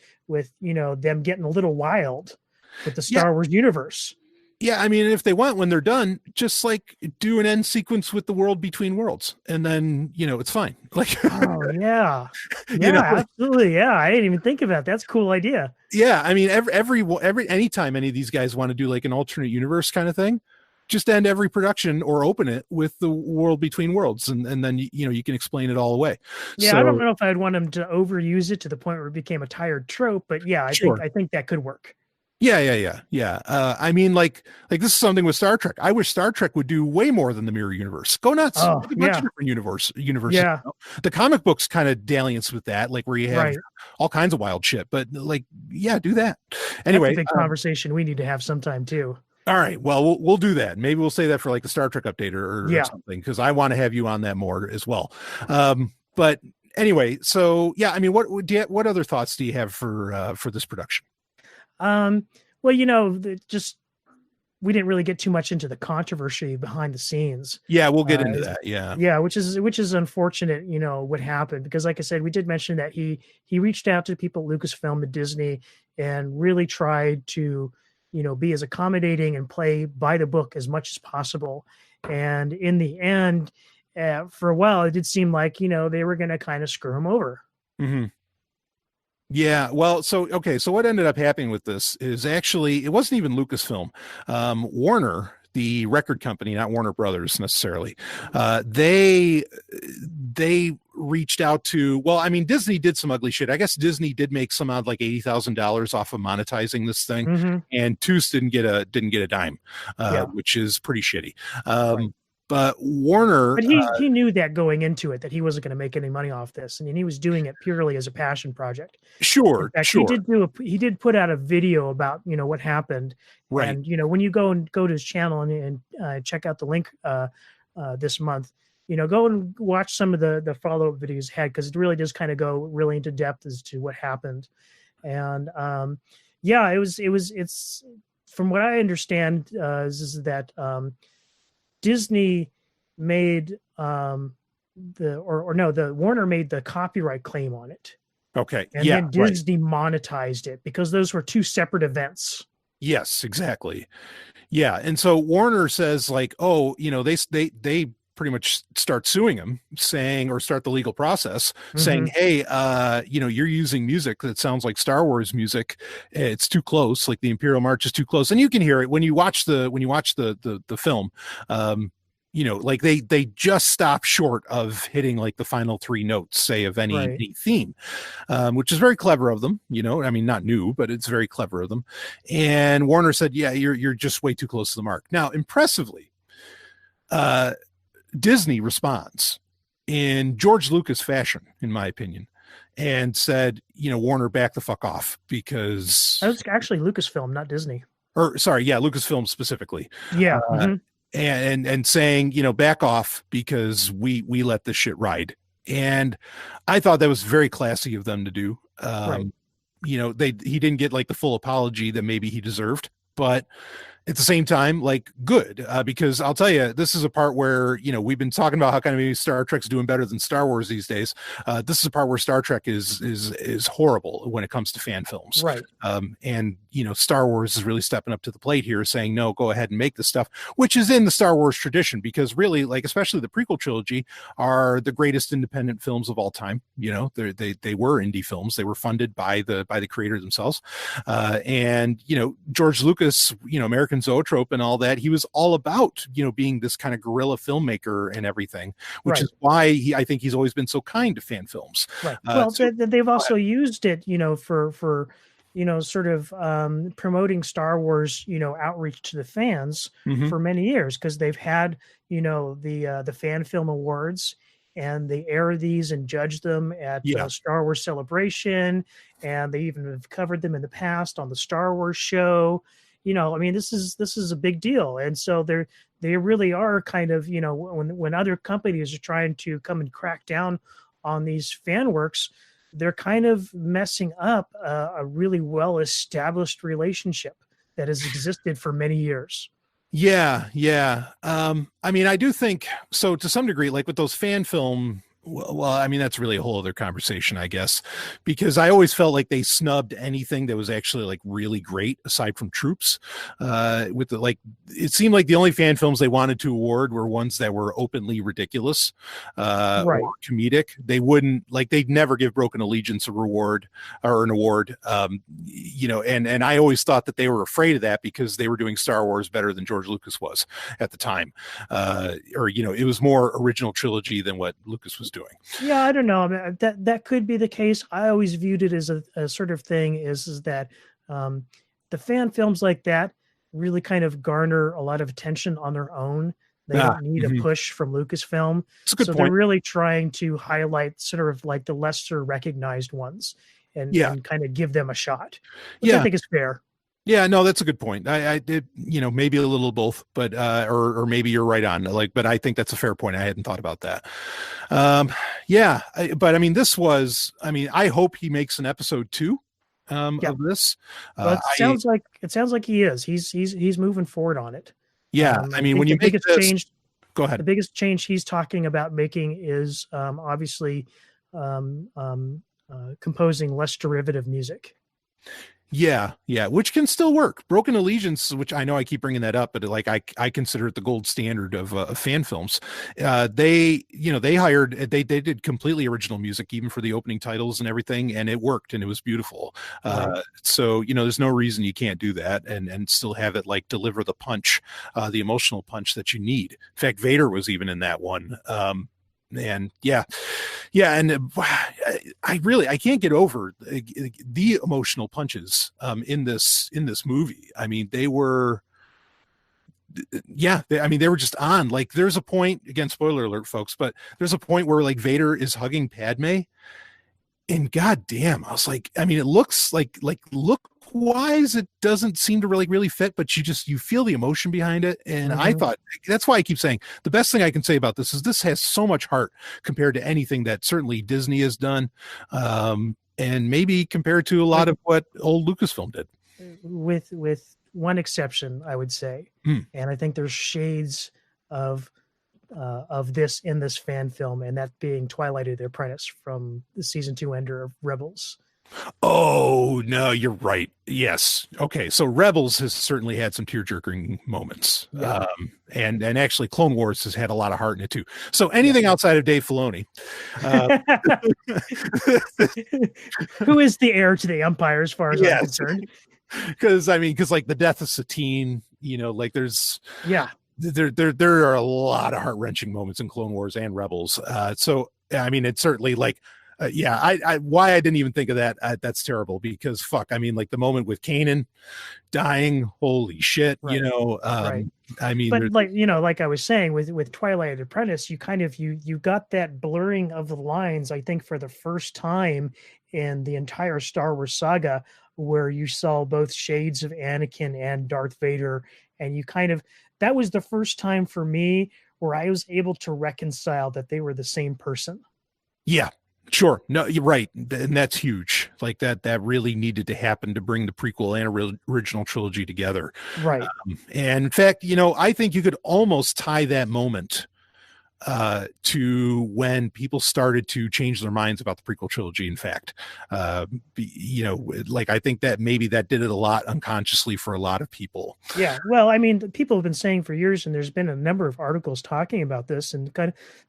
them getting a little wild with the Star Wars universe. Yeah, I mean, if they want, when they're done, just like do an end sequence with the world between worlds, and then it's fine. Like, oh yeah, absolutely, yeah. I didn't even think about that. That's a cool idea. Yeah, I mean, every anytime any of these guys want to do like an alternate universe kind of thing, just end every production or open it with the world between worlds, and then you can explain it all away. Yeah, I don't know if I'd want them to overuse it to the point where it became a tired trope, but yeah, I think that could work. Yeah. I mean, like this is something with Star Trek. I wish Star Trek would do way more than the mirror universe. Go nuts. Oh, a bunch of different universes. Yeah. The comic books kind of dalliance with that, like where you have all kinds of wild shit. But like, yeah, do that. Anyway, that's a big conversation we need to have sometime too. All right. Well, we'll do that. Maybe we'll say that for like the Star Trek update or something, because I want to have you on that more as well. But anyway, so yeah, I mean, what other thoughts do you have for this production? Well, just we didn't really get too much into the controversy behind the scenes. Yeah, we'll get into that. Yeah, which is unfortunate. What happened, because like I said, we did mention that he reached out to people at Lucasfilm and Disney and really tried to be as accommodating and play by the book as much as possible. And in the end, for a while, it did seem like, they were going to kind of screw him over. Mm-hmm. Yeah, well, so what ended up happening with this is actually it wasn't even Lucasfilm. Warner, the record company, not Warner Brothers necessarily, they reached out to. Well, I mean, Disney did some ugly shit. I guess Disney did make some odd like $80,000 off of monetizing this thing, Mm-hmm. and Toos didn't get a dime, Yeah, which is pretty shitty. right. But Warner, But he knew that going into it, that he wasn't going to make any money off this, and he was doing it purely as a passion project. In sure, fact, sure, he did put out a video about what happened, right, and when you go to his channel and check out the link this month, go and watch some of the follow up videos he had, because it really does kind of go really into depth as to what happened, and yeah, it's from what I understand is that Disney made the Warner made the copyright claim on it. okay, And yeah, then right. Disney monetized it, because those were two separate events. Yes, exactly. Yeah, and so Warner says like, oh, they pretty much start suing him, saying, or start the legal process, saying, Mm-hmm. hey, you're using music that sounds like Star Wars music. It's too close, like the Imperial March is too close, and you can hear it when you watch the film. Like they just stop short of hitting like the final three notes, say, of Right. any theme, which is very clever of them. I mean, not new, but it's very clever of them. And Warner said, yeah, you're just way too close to the mark. Now, impressively, Disney responds in George Lucas fashion, in my opinion, and said, Warner, back the fuck off, because, That was actually Lucasfilm, not Disney. or sorry, yeah, Lucasfilm specifically. Yeah. Mm-hmm. And saying, back off, because we let this shit ride. And I thought that was very classy of them to do. Right. He didn't get like the full apology that maybe he deserved, but at the same time, like, good, because I'll tell you, this is a part where we've been talking about how kind of maybe Star Trek's doing better than Star Wars these days. This is a part where Star Trek is horrible when it comes to fan films, Right. and Star Wars is really stepping up to the plate here, saying no, go ahead and make this stuff, which is in the Star Wars tradition, because really, like, especially the prequel trilogy are the greatest independent films of all time. They were indie films. They were funded by the creator themselves, and George Lucas, American Zoetrope and all that, he was all about being this kind of guerrilla filmmaker and everything, which Right. is why I think he's always been so kind to fan films. Right. Well, they've also used it, for sort of promoting Star Wars, outreach to the fans Mhm. for many years, because they've had, the fan film awards, and they air these and judge them at Yeah. Star Wars Celebration, and they even have covered them in the past on the Star Wars show. I mean, this is a big deal, and so they really are kind of, when other companies are trying to come and crack down on these fan works, they're kind of messing up a really well established relationship that has existed for many years. Yeah. I mean, I do think so to some degree, like with those fan film. Well, I mean, that's really a whole other conversation, I guess, because I always felt like they snubbed anything that was actually like really great aside from Troops. It seemed like the only fan films they wanted to award were ones that were openly ridiculous, Right. or comedic. They'd never give Broken Allegiance a reward or an award. And I always thought that they were afraid of that because they were doing Star Wars better than George Lucas was at the time. It was more original trilogy than what Lucas was doing. Yeah, I don't know. I mean, that could be the case. I always viewed it as a sort of thing is that the fan films like that really kind of garner a lot of attention on their own. They don't need a push from Lucasfilm. That's a good So point. they're really trying to highlight sort of like the lesser recognized ones and kind of give them a shot, which I think is fair. Yeah, no, that's a good point. I did, maybe a little both, but or maybe you're right on. But I think that's a fair point. I hadn't thought about that. But I mean, I hope he makes an episode 2 of this. Well, it sounds like he is. He's moving forward on it. Yeah, I mean, when you make this, go ahead. The biggest change he's talking about making is obviously composing less derivative music. Yeah, yeah, which can still work. Broken Allegiance, which I know I keep bringing that up, but like I consider it the gold standard of fan films. They, they hired, they did completely original music, even for the opening titles and everything, and it worked and it was beautiful. Right. So there's no reason you can't do that and still have it like deliver the punch, the emotional punch that you need. In fact, Vader was even in that one. And yeah, and I can't get over the emotional punches in this movie. I mean, they were they were just on. Like, there's a point, again, spoiler alert, folks, but there's a point where like Vader is hugging Padme, and goddamn, I was like, I mean, it looks like look wise, it doesn't seem to really fit, but you feel the emotion behind it. And I thought, that's why I keep saying the best thing I can say about this is this has so much heart compared to anything that certainly Disney has done, and maybe compared to a lot of what old Lucasfilm did, with one exception, I would say. And I think there's shades of this in this fan film, and that being Twilight of the Apprentice from the season 2 ender of Rebels. Oh no, you're right. Yes. Okay. So Rebels has certainly had some tear-jerking moments. Yeah. And actually Clone Wars has had a lot of heart in it too. So anything outside of Dave Filoni. Who is the heir to the Empire as far as I'm concerned? Because like the death of Satine, like there's there are a lot of heart-wrenching moments in Clone Wars and Rebels. So I mean, it's certainly like why I didn't even think of that. That's terrible, because fuck, I mean, like the moment with Kanan dying, holy shit, right. Right. I mean, but like I was saying with Twilight of the Apprentice, you kind of you got that blurring of the lines, I think, for the first time in the entire Star Wars saga, where you saw both shades of Anakin and Darth Vader, and that was the first time for me where I was able to reconcile that they were the same person. Yeah. Sure. No, you're right. And that's huge. Like that really needed to happen to bring the prequel and original trilogy together. Right. And in fact, I think you could almost tie that moment to when people started to change their minds about the prequel trilogy. In fact, like I think that maybe that did it a lot unconsciously for a lot of people. Yeah. Well, I mean, people have been saying for years, and there's been a number of articles talking about this, and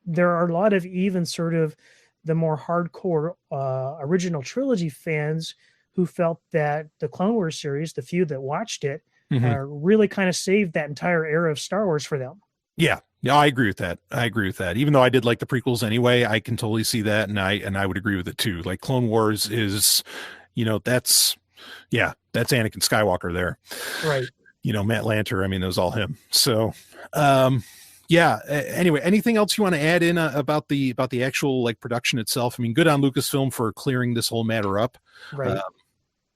there are a lot of even sort of the more hardcore original trilogy fans who felt that the Clone Wars series, the few that watched it, really kind of saved that entire era of Star Wars for them. Yeah, I agree with that. Even though I did like the prequels anyway, I can totally see that, and I would agree with it too. Like Clone Wars is, that's Anakin Skywalker there. Right. Matt Lanter, I mean, it was all him. So, anyway, anything else you want to add in about the actual like production itself? I mean, good on Lucasfilm for clearing this whole matter up. Right.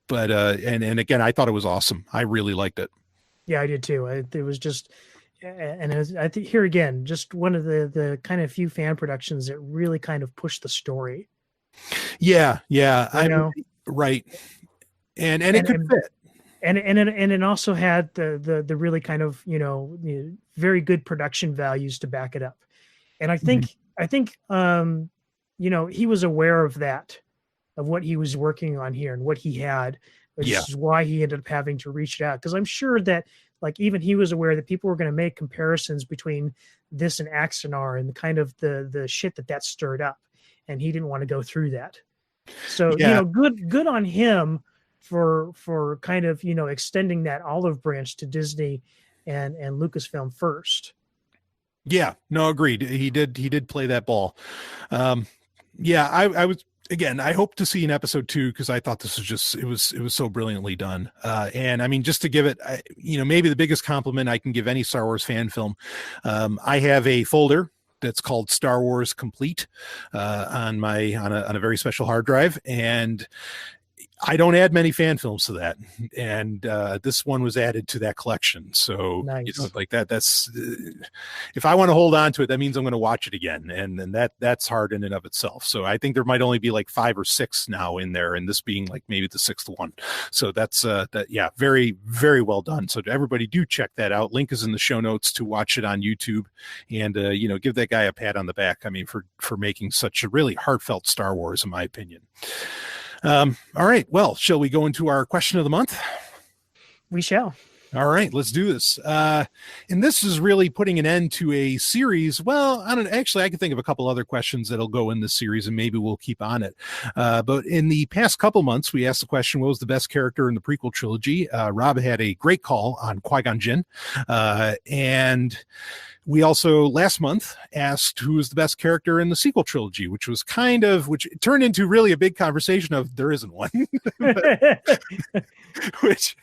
But and again, I thought it was awesome. I really liked it. Yeah, I did too. It was just, and I think here again, just one of the kind of few fan productions that really kind of pushed the story. Yeah. I know. Right. And it could fit. And it also had the really kind of very good production values to back it up, and I think he was aware of that, of what he was working on here and what he had, which is why he ended up having to reach it out, because I'm sure that like even he was aware that people were going to make comparisons between this and Axanar and kind of the shit that stirred up, and he didn't want to go through that. So good on him for kind of extending that olive branch to Disney and Lucasfilm first. Yeah, no, agreed. He did play that ball. I was, again, I hope to see an episode 2, because I thought this was just it was so brilliantly done. And I mean, just to give it, maybe the biggest compliment I can give any Star Wars fan film, I have a folder that's called Star Wars Complete on a very special hard drive, and I don't add many fan films to that, and this one was added to that collection. So nice. Like that's if I want to hold on to it, that means I'm going to watch it again, and that's hard in and of itself. So I think there might only be like 5 or 6 now in there, and this being like maybe the 6th one. So that's very, very well done. So everybody do check that out. Link is in the show notes to watch it on YouTube, and give that guy a pat on the back. I mean, for making such a really heartfelt Star Wars, in my opinion. All right. Well, shall we go into our question of the month? We shall. All right, let's do this. And this is really putting an end to a series. Well, I don't actually, I can think of a couple other questions that'll go in this series and maybe we'll keep on it. But in the past couple months, we asked the question, what was the best character in the prequel trilogy? Rob had a great call on Qui-Gon Jinn. And we also last month asked who was the best character in the sequel trilogy, which turned into really a big conversation of there isn't one. Which,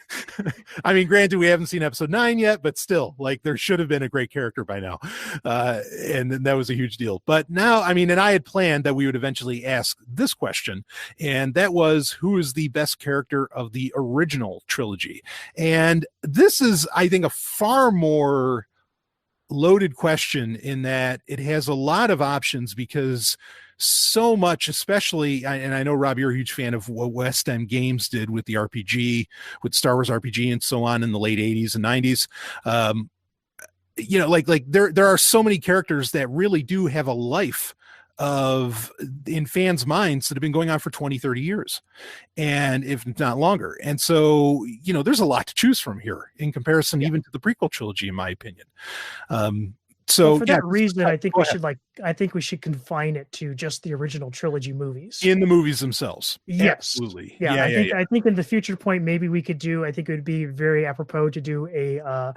I mean, granted, we haven't seen episode 9 yet, but still, like, there should have been a great character by now. And that was a huge deal. But now, I mean, and I had planned that we would eventually ask this question, and that was, who is the best character of the original trilogy? And this is, I think, a far more loaded question in that it has a lot of options, because so much, especially, and I know, Rob, you're a huge fan of what West End Games did with the RPG, with Star Wars RPG and so on in the late 80s and 90s. You know, like there are so many characters that really do have a life in fans' minds that have been going on for 20, 30 years, and if not longer. And so, you know, there's a lot to choose from here in comparison even to the prequel trilogy, in my opinion. So for that reason, I think we should confine it to just the original trilogy movies. In the movies themselves. Yes. Absolutely. Yeah. I think in the future point, maybe we could do, I think it would be very apropos to do a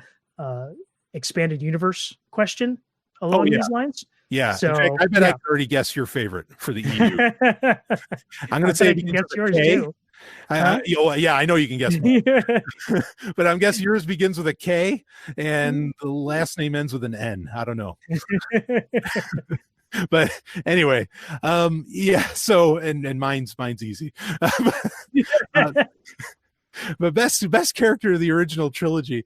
expanded universe question along these lines. Yeah. So, in fact, I bet I could already guess your favorite for the EU. I'm going to say guess yours too. I know you can guess one. But I'm guessing yours begins with a K and the last name ends with an N. I don't know. But anyway, so and mine's easy. But best character of the original trilogy.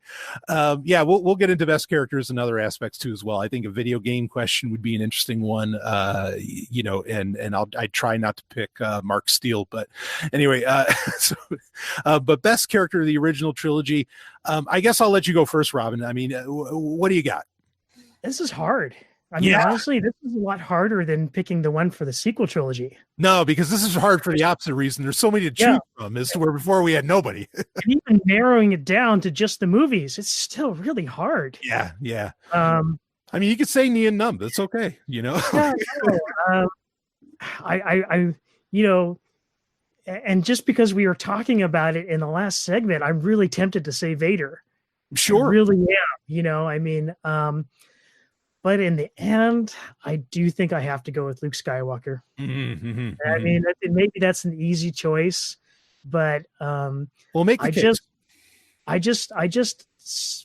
We'll get into best characters and other aspects too as well. I think a video game question would be an interesting one. And I try not to pick Mark Steele, but anyway, but best character of the original trilogy. I guess I'll let you go first, Robin. I mean, what do you got? This is hard. I mean, honestly, this is a lot harder than picking the one for the sequel trilogy. No, because this is hard for the opposite reason. There's so many to choose from, as to where before we had nobody. And even narrowing it down to just the movies, it's still really hard. Yeah. I mean, you could say Knee and Numb. That's okay, you know. I you know, and just because we were talking about it in the last segment, I'm really tempted to say Vader. Sure, I really am. You know, I mean, but in the end, I do think I have to go with Luke Skywalker. I mean, maybe that's an easy choice, but we'll make the case. I just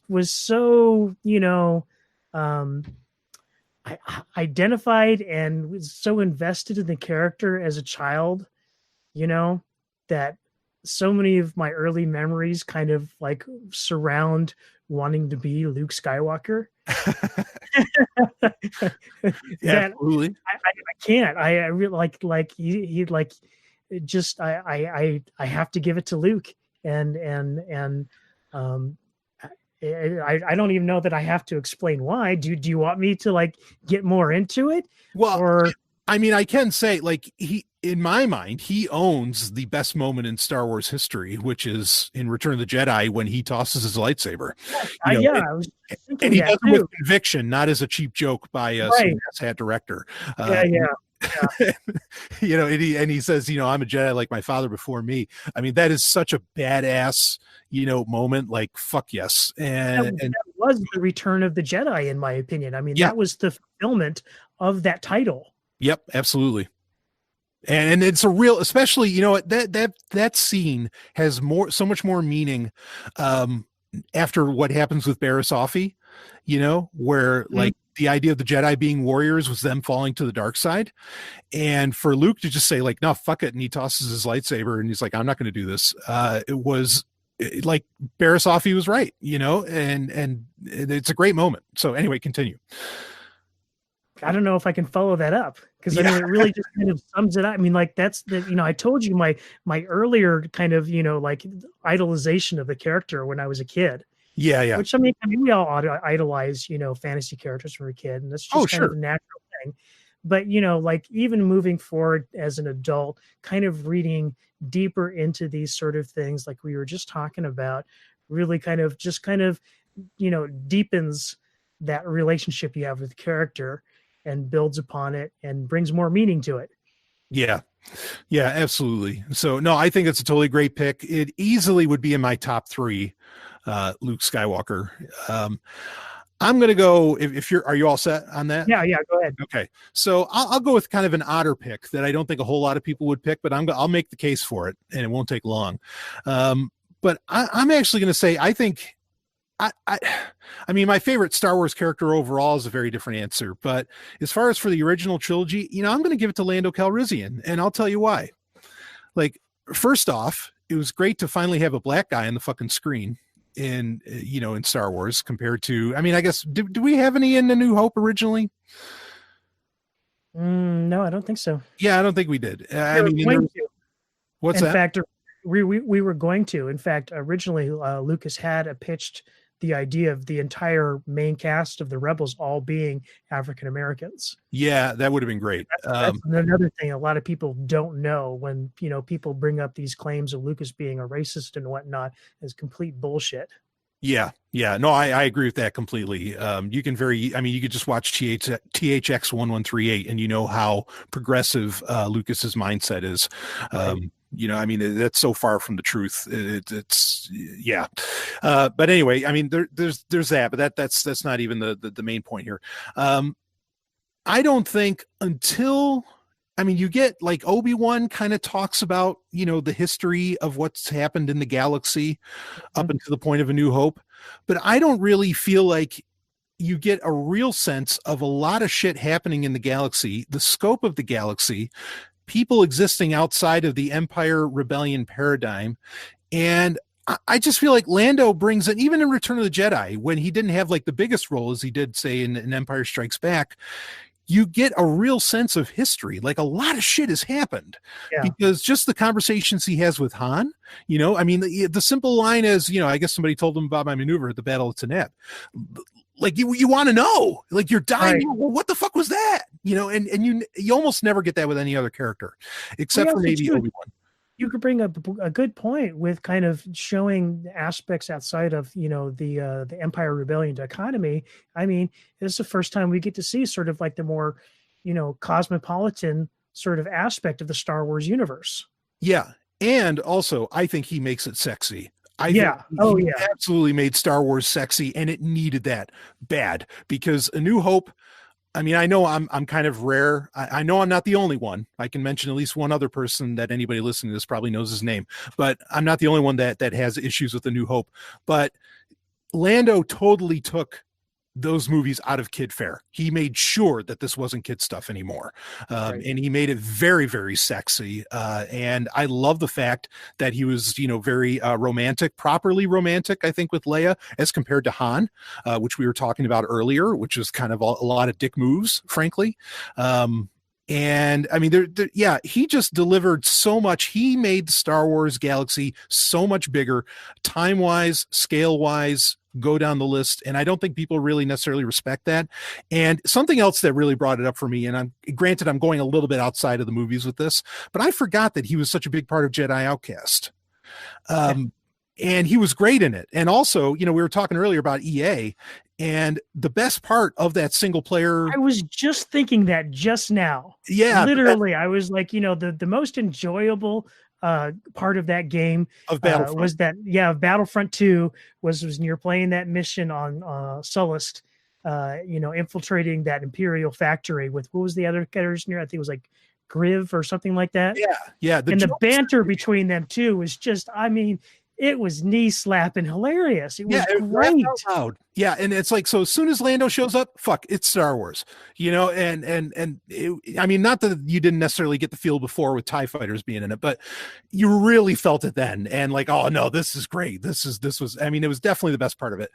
was so, you know, I identified and was so invested in the character as a child, you know, that so many of my early memories kind of like surround wanting to be Luke Skywalker. Absolutely. I can't. I really like he like just I have to give it to Luke, and I don't even know that I have to explain why. Do you want me to like get more into it? Well, or I mean, I can say, like, in my mind, he owns the best moment in Star Wars history, which is in Return of the Jedi when he tosses his lightsaber. I was thinking and he does it with conviction, not as a cheap joke by a hat director. You know, and he says, you know, I'm a Jedi like my father before me. I mean, that is such a badass, you know, moment. Like, fuck yes. And that was the Return of the Jedi, in my opinion. I mean, that was the fulfillment of that title. Yep, absolutely. And it's a real, especially, you know, that scene has so much more meaning after what happens with Barriss Offee, you know, where like the idea of the Jedi being warriors was them falling to the dark side. And for Luke to just say like, no, fuck it. And he tosses his lightsaber and he's like, I'm not going to do this. It was like Barriss Offee was right, you know, and it's a great moment. So anyway, continue. I don't know if I can follow that up, because I mean, it really just kind of sums it up. I mean, like that's the, you know, I told you my earlier kind of, you know, like idolization of the character when I was a kid. Yeah. Which I mean we all idolize, you know, fantasy characters when we're a kid, and that's just kind of a natural thing. but like even moving forward as an adult, kind of reading deeper into these sort of things like we were just talking about, really kind of deepens that relationship you have with the character and builds upon it and brings more meaning to it. Yeah. Yeah, absolutely. So no, I think it's a totally great pick. It easily would be in my top 3, Luke Skywalker. I'm going to go, if you're, are you all set on that? Yeah, go ahead. Okay. So I'll go with kind of an odder pick that I don't think a whole lot of people would pick, but I'll make the case for it and it won't take long. But I'm actually going to say, I think, I mean, my favorite Star Wars character overall is a very different answer, but as far as for the original trilogy, I'm going to give it to Lando Calrissian, and I'll tell you why. Like, first off, it was great to finally have a black guy on the fucking screen in Star Wars compared to, I mean, I guess, do we have any in A New Hope originally? No, I don't think so. Yeah, I don't think we did. What's in that? fact, we were going to. In fact, originally, Lucas had pitched the idea of the entire main cast of the Rebels all being African Americans. Yeah, that would have been great. That's another thing a lot of people don't know when people bring up these claims of Lucas being a racist and whatnot is complete bullshit. Yeah. No, I agree with that completely. You could just watch THX 1138 and how progressive Lucas's mindset is. Right. That's so far from the truth. It's yeah. But anyway, I mean, there's that, but that's not even the main point here. I don't think until, I mean, you get like Obi-Wan kind of talks about, the history of what's happened in the galaxy up until the point of A New Hope. But I don't really feel like you get a real sense of a lot of shit happening in the galaxy, the scope of the galaxy, people existing outside of the Empire Rebellion paradigm. And I just feel like Lando brings it, even in Return of the Jedi, when he didn't have like the biggest role as he did, say, in Empire Strikes Back. You get a real sense of history. Like a lot of shit has happened because just the conversations he has with Han, I mean, the simple line is, I guess somebody told him about my maneuver at the Battle of Tanab. Like you want to know, like you're dying. Right. Well, what the fuck was that? And you almost never get that with any other character except for maybe Obi-Wan. You could bring up a good point with kind of showing aspects outside of the Empire Rebellion dichotomy. I mean, this is the first time we get to see sort of like the more cosmopolitan sort of aspect of the Star Wars universe. Yeah, and also I think he makes it sexy. He absolutely made Star Wars sexy, and it needed that bad because A New Hope. I mean, I know I'm kind of rare. I know I'm not the only one. I can mention at least one other person that anybody listening to this probably knows his name, but I'm not the only one that has issues with A New Hope. But Lando totally took those movies out of kid fare. He made sure that this wasn't kid stuff anymore. Right. And he made it very, very sexy. And I love the fact that he was, very romantic, properly romantic, I think, with Leia as compared to Han, which we were talking about earlier, which is kind of a lot of dick moves, frankly. And I mean, he just delivered so much. He made the Star Wars galaxy so much bigger, time-wise, scale-wise, go down the list. And I don't think people really necessarily respect that. And something else that really brought it up for me, and I'm going a little bit outside of the movies with this, but I forgot that he was such a big part of Jedi Outcast. And he was great in it. And also, we were talking earlier about EA, and the best part of that single player. I was just thinking that just now. Yeah. Literally, I was like, the most enjoyable part of that game of Battlefront was that, Battlefront 2 was when you're playing that mission on Sullust, infiltrating that Imperial factory with, what was the other characters near? I think it was like Griv or something like that. Yeah. The banter between them two was just, I mean, it was knee slapping hilarious. It was great. Loud. Yeah, and it's like, so as soon as Lando shows up, fuck, it's Star Wars, and I mean, not that you didn't necessarily get the feel before with TIE fighters being in it, but you really felt it then, and like, oh no, this is great. This was, I mean, it was definitely the best part of it.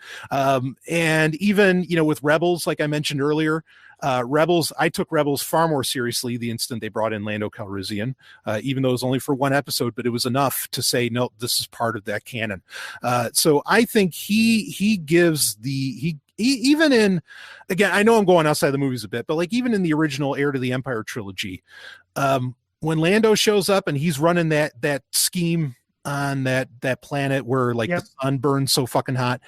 And even, with Rebels, like I mentioned earlier, Rebels, I took Rebels far more seriously the instant they brought in Lando Calrissian, even though it was only for one episode, but it was enough to say, no, this is part of that canon. So I think he gives even in, again, I know I'm going outside the movies a bit, but like even in the original Heir to the Empire trilogy, when Lando shows up and he's running that scheme on that planet where like the sun burns so fucking hot,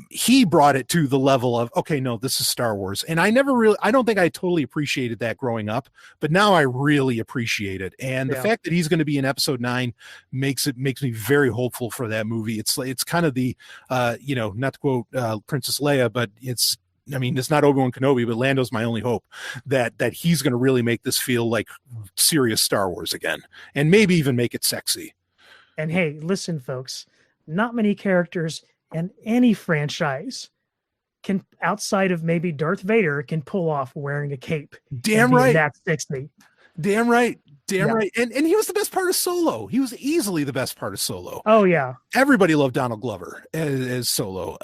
he brought it to the level of, okay, no, this is Star Wars. And I don't think I totally appreciated that growing up, but now I really appreciate it. And the fact that he's going to be in episode 9 makes me very hopeful for that movie. It's kind of the not to quote Princess Leia, but it's not Obi-Wan Kenobi, but Lando's my only hope that he's going to really make this feel like serious Star Wars again, and maybe even make it sexy. And hey, listen, folks, not many characters in any franchise can, outside of maybe Darth Vader, can pull off wearing a cape. Damn right. That's sexy. Damn right. Damn right. And he was the best part of Solo. He was easily the best part of Solo. Oh, yeah. Everybody loved Donald Glover as Solo.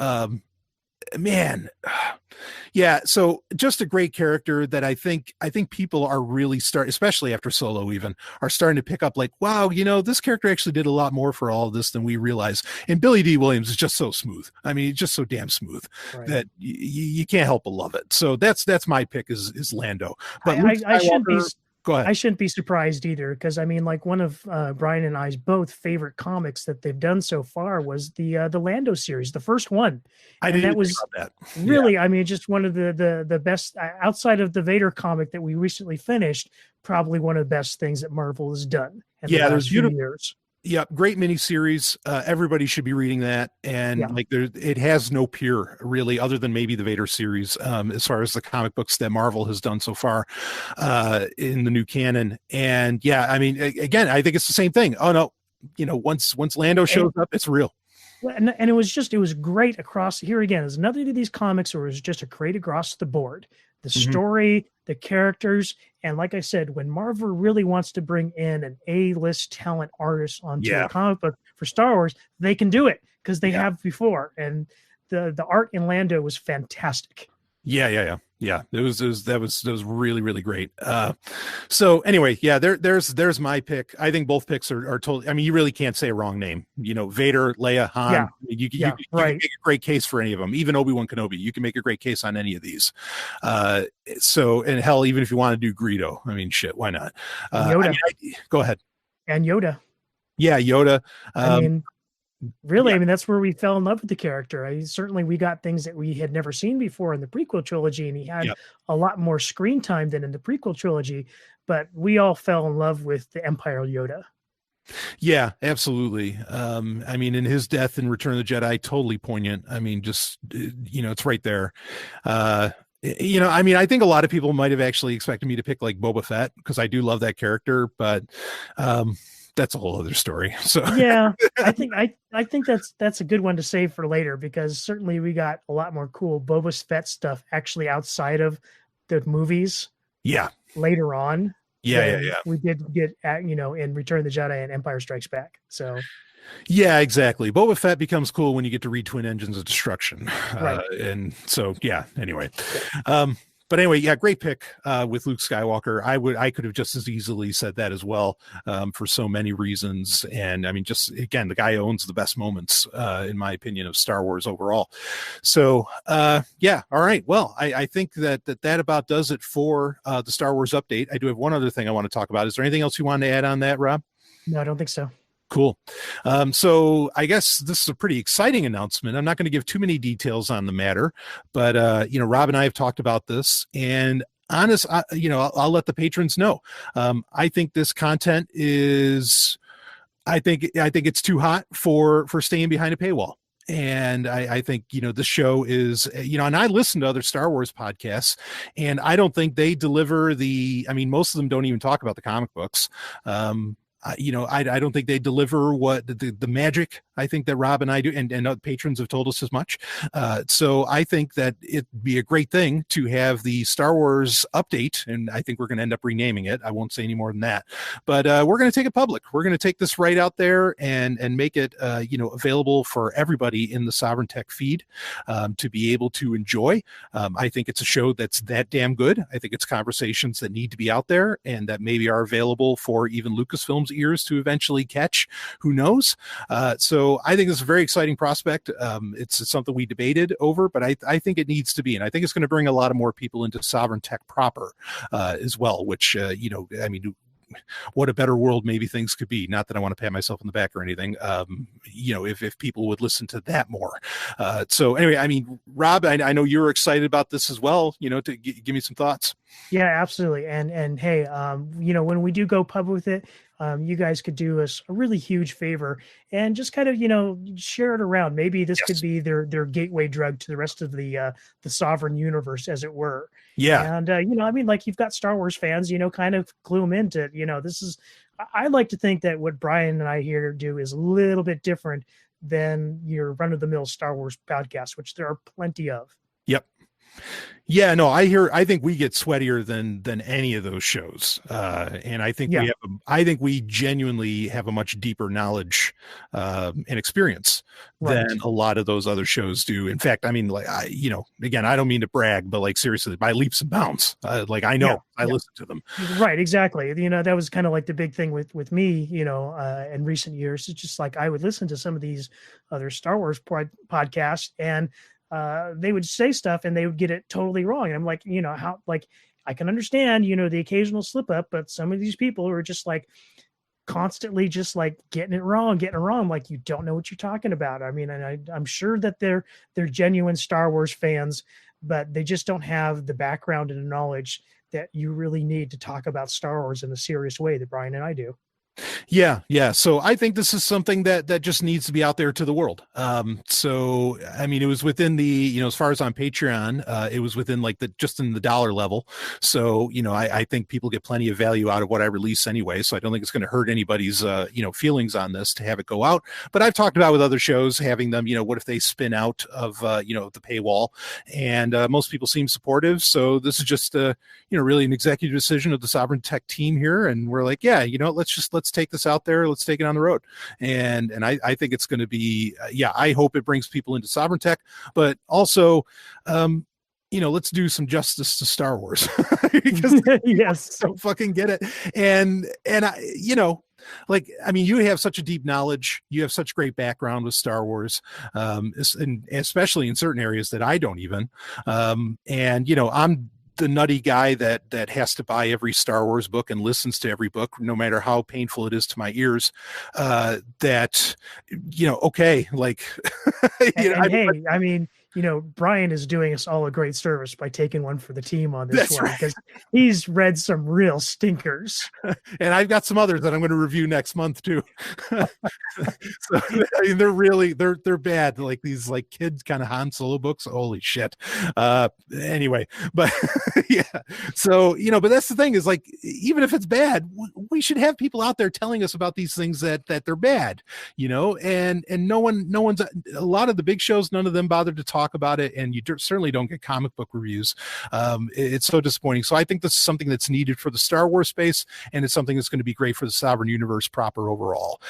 Man, yeah. So just a great character that I think people are really especially after Solo even, are starting to pick up like, wow, this character actually did a lot more for all of this than we realize. And Billy D. Williams is just so smooth. I mean, he's just so damn smooth that you can't help but love it. So that's my pick is Lando. But I shouldn't be. Go ahead. I shouldn't be surprised either, because I mean, like one of Brian and I's both favorite comics that they've done so far was the Lando series, the first one. That was really, I mean, just one of the best outside of the Vader comic that we recently finished. Probably one of the best things that Marvel has done. There's beautiful years. Yeah, great miniseries. Everybody should be reading that, and it has no peer really, other than maybe the Vader series, as far as the comic books that Marvel has done so far in the new canon. And yeah, I mean, again, I think it's the same thing. Oh no, once Lando shows up, it's real. And it was great across here again. There's another of these comics where it was just a great across the board. The story, the characters, and like I said, when Marvel really wants to bring in an A-list talent artist onto a comic book for Star Wars, they can do it because they have before. And the art in Lando was fantastic. Yeah. That was really, really great. So anyway, there's my pick. I think both picks are totally, I mean, you really can't say a wrong name, Vader, Leia, Han, you can make a great case for any of them, even Obi-Wan Kenobi, you can make a great case on any of these. So, and hell, even if you want to do Greedo, I mean, shit, why not? Yoda. Go ahead. And Yoda. Yeah. Yoda. Really, I mean, that's where we fell in love with the character. Certainly we got things that we had never seen before in the prequel trilogy, and he had a lot more screen time than in the prequel trilogy, but we all fell in love with the Empire Yoda. Yeah, absolutely. I mean, in his death in Return of the Jedi, totally poignant. I mean, just, it's right there. I mean, I think a lot of people might have actually expected me to pick like Boba Fett, because I do love that character, but that's a whole other story. So yeah, I think that's a good one to save for later, because certainly we got a lot more cool Boba Fett stuff actually outside of the movies. Yeah. Later on. Yeah. We did get in Return of the Jedi and Empire Strikes Back. So yeah, exactly. Boba Fett becomes cool when you get to read Twin Engines of Destruction. Right. And so yeah, anyway. But anyway, yeah, great pick with Luke Skywalker. I could have just as easily said that as well, for so many reasons. And I mean, just again, the guy owns the best moments, in my opinion, of Star Wars overall. So yeah, all right. Well, I think that about does it for the Star Wars update. I do have one other thing I want to talk about. Is there anything else you want to add on that, Rob? No, I don't think so. Cool. So I guess this is a pretty exciting announcement. I'm not going to give too many details on the matter, but Rob and I have talked about this, and I'll let the patrons know. I think this content is, I think it's too hot for staying behind a paywall. And I think, this show is, and I listen to other Star Wars podcasts, and I don't think they deliver most of them don't even talk about the comic books. I don't think they deliver what the magic I think that Rob and I do, and other patrons have told us as much. So I think that it'd be a great thing to have the Star Wars update, and I think we're going to end up renaming it. I won't say any more than that, but we're going to take it public. We're going to take this right out there and make it available for everybody in the Sovereign Tech feed to be able to enjoy. I think it's a show that's that damn good. I think it's conversations that need to be out there and that maybe are available for even Lucasfilms people's ears to eventually catch. Who knows? So I think it's a very exciting prospect. It's something we debated over, but I think it needs to be, and I think it's going to bring a lot of more people into sovereign tech proper as well, which, I mean, what a better world maybe things could be. Not that I want to pat myself on the back or anything. If people would listen to that more. So anyway, I mean, Rob, I know you're excited about this as well, to give me some thoughts. Yeah, absolutely. And hey, when we do go public with it, you guys could do us a really huge favor and just kind of, share it around. Maybe this could be their gateway drug to the rest of the sovereign universe, as it were. Yeah. And, like you've got Star Wars fans, kind of glue them into, this is, I like to think that what Brian and I here do is a little bit different than your run of the mill Star Wars podcast, which there are plenty of. Yep. Yeah, no, I think we get sweatier than any of those shows. And I think we genuinely have a much deeper knowledge and experience than a lot of those other shows do. In fact, I mean, again, I don't mean to brag, but like seriously, by leaps and bounds, I know I listen to them. Right. Exactly. That was kind of like the big thing with me, in recent years. It's just like I would listen to some of these other Star Wars podcasts, and they would say stuff and they would get it totally wrong. And I'm like, how, like, I can understand, the occasional slip up, but some of these people are just like constantly just like getting it wrong. Like, you don't know what you're talking about. I mean, and I'm sure that they're genuine Star Wars fans, but they just don't have the background and the knowledge that you really need to talk about Star Wars in a serious way that Brian and I do. Yeah. So I think this is something that just needs to be out there to the world. So I mean, it was within the, as far as on Patreon, it was within like just in the dollar level. So, I think people get plenty of value out of what I release anyway. So I don't think it's going to hurt anybody's, feelings on this to have it go out. But I've talked about with other shows having them, what if they spin out of, the paywall, and most people seem supportive. So this is just, really an executive decision of the Sovereign Tech team here. And we're like, yeah, let's take this out there. Let's take it on the road. And I think it's going to be, I hope it brings people into sovereign tech, but also, let's do some justice to Star Wars because yes, don't fucking get it. And you have such a deep knowledge. You have such great background with Star Wars, and especially in certain areas that I don't even. I'm the nutty guy that has to buy every Star Wars book and listens to every book, no matter how painful it is to my ears. Okay, like, I mean, Brian is doing us all a great service by taking one for the team on this one, because he's read some real stinkers. And I've got some others that I'm going to review next month too. So I mean, they're bad. Like these like kids kind of Han Solo books. Holy shit. Anyway, but yeah. So, but that's the thing is like, even if it's bad, we should have people out there telling us about these things that they're bad, and no one's a lot of the big shows, none of them bother to talk about it, and you certainly don't get comic book reviews. It's so disappointing. So I think this is something that's needed for the Star Wars space, and it's something that's going to be great for the Sovereign Universe proper overall.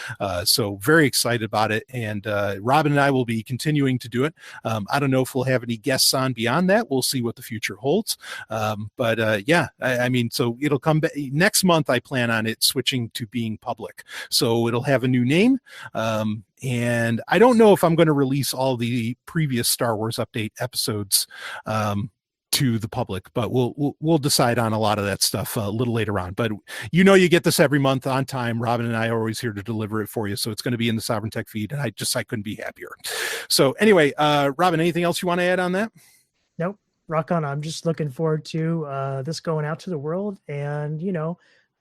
So very excited about it, and Robin and I will be continuing to do it. I don't know if we'll have any guests on beyond that. We'll see what the future holds. I mean, so it'll come back next month. I plan on it switching to being public, so it'll have a new name. And I don't know if I'm going to release all the previous Star Wars update episodes to the public, but we'll decide on a lot of that stuff a little later on. But you get this every month on time. Robin and I are always here to deliver it for you, so it's going to be in the Sovereign Tech feed, and I couldn't be happier. So anyway, Robin, anything else you want to add on that? Nope. Rock on. I'm just looking forward to this going out to the world, and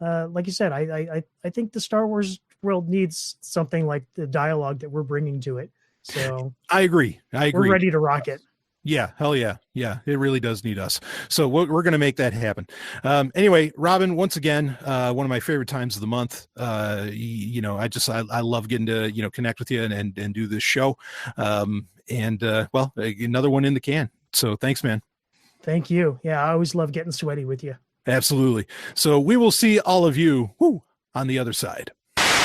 like you said, I think the Star Wars world needs something like the dialogue that we're bringing to it. So I agree. We're ready to rock it. Yeah, hell yeah. Yeah, it really does need us. So we're going to make that happen. Anyway, Robin, once again, one of my favorite times of the month. I love getting to, connect with you and do this show. Another one in the can. So thanks, man. Thank you. Yeah, I always love getting sweaty with you. Absolutely. So we will see all of you on the other side.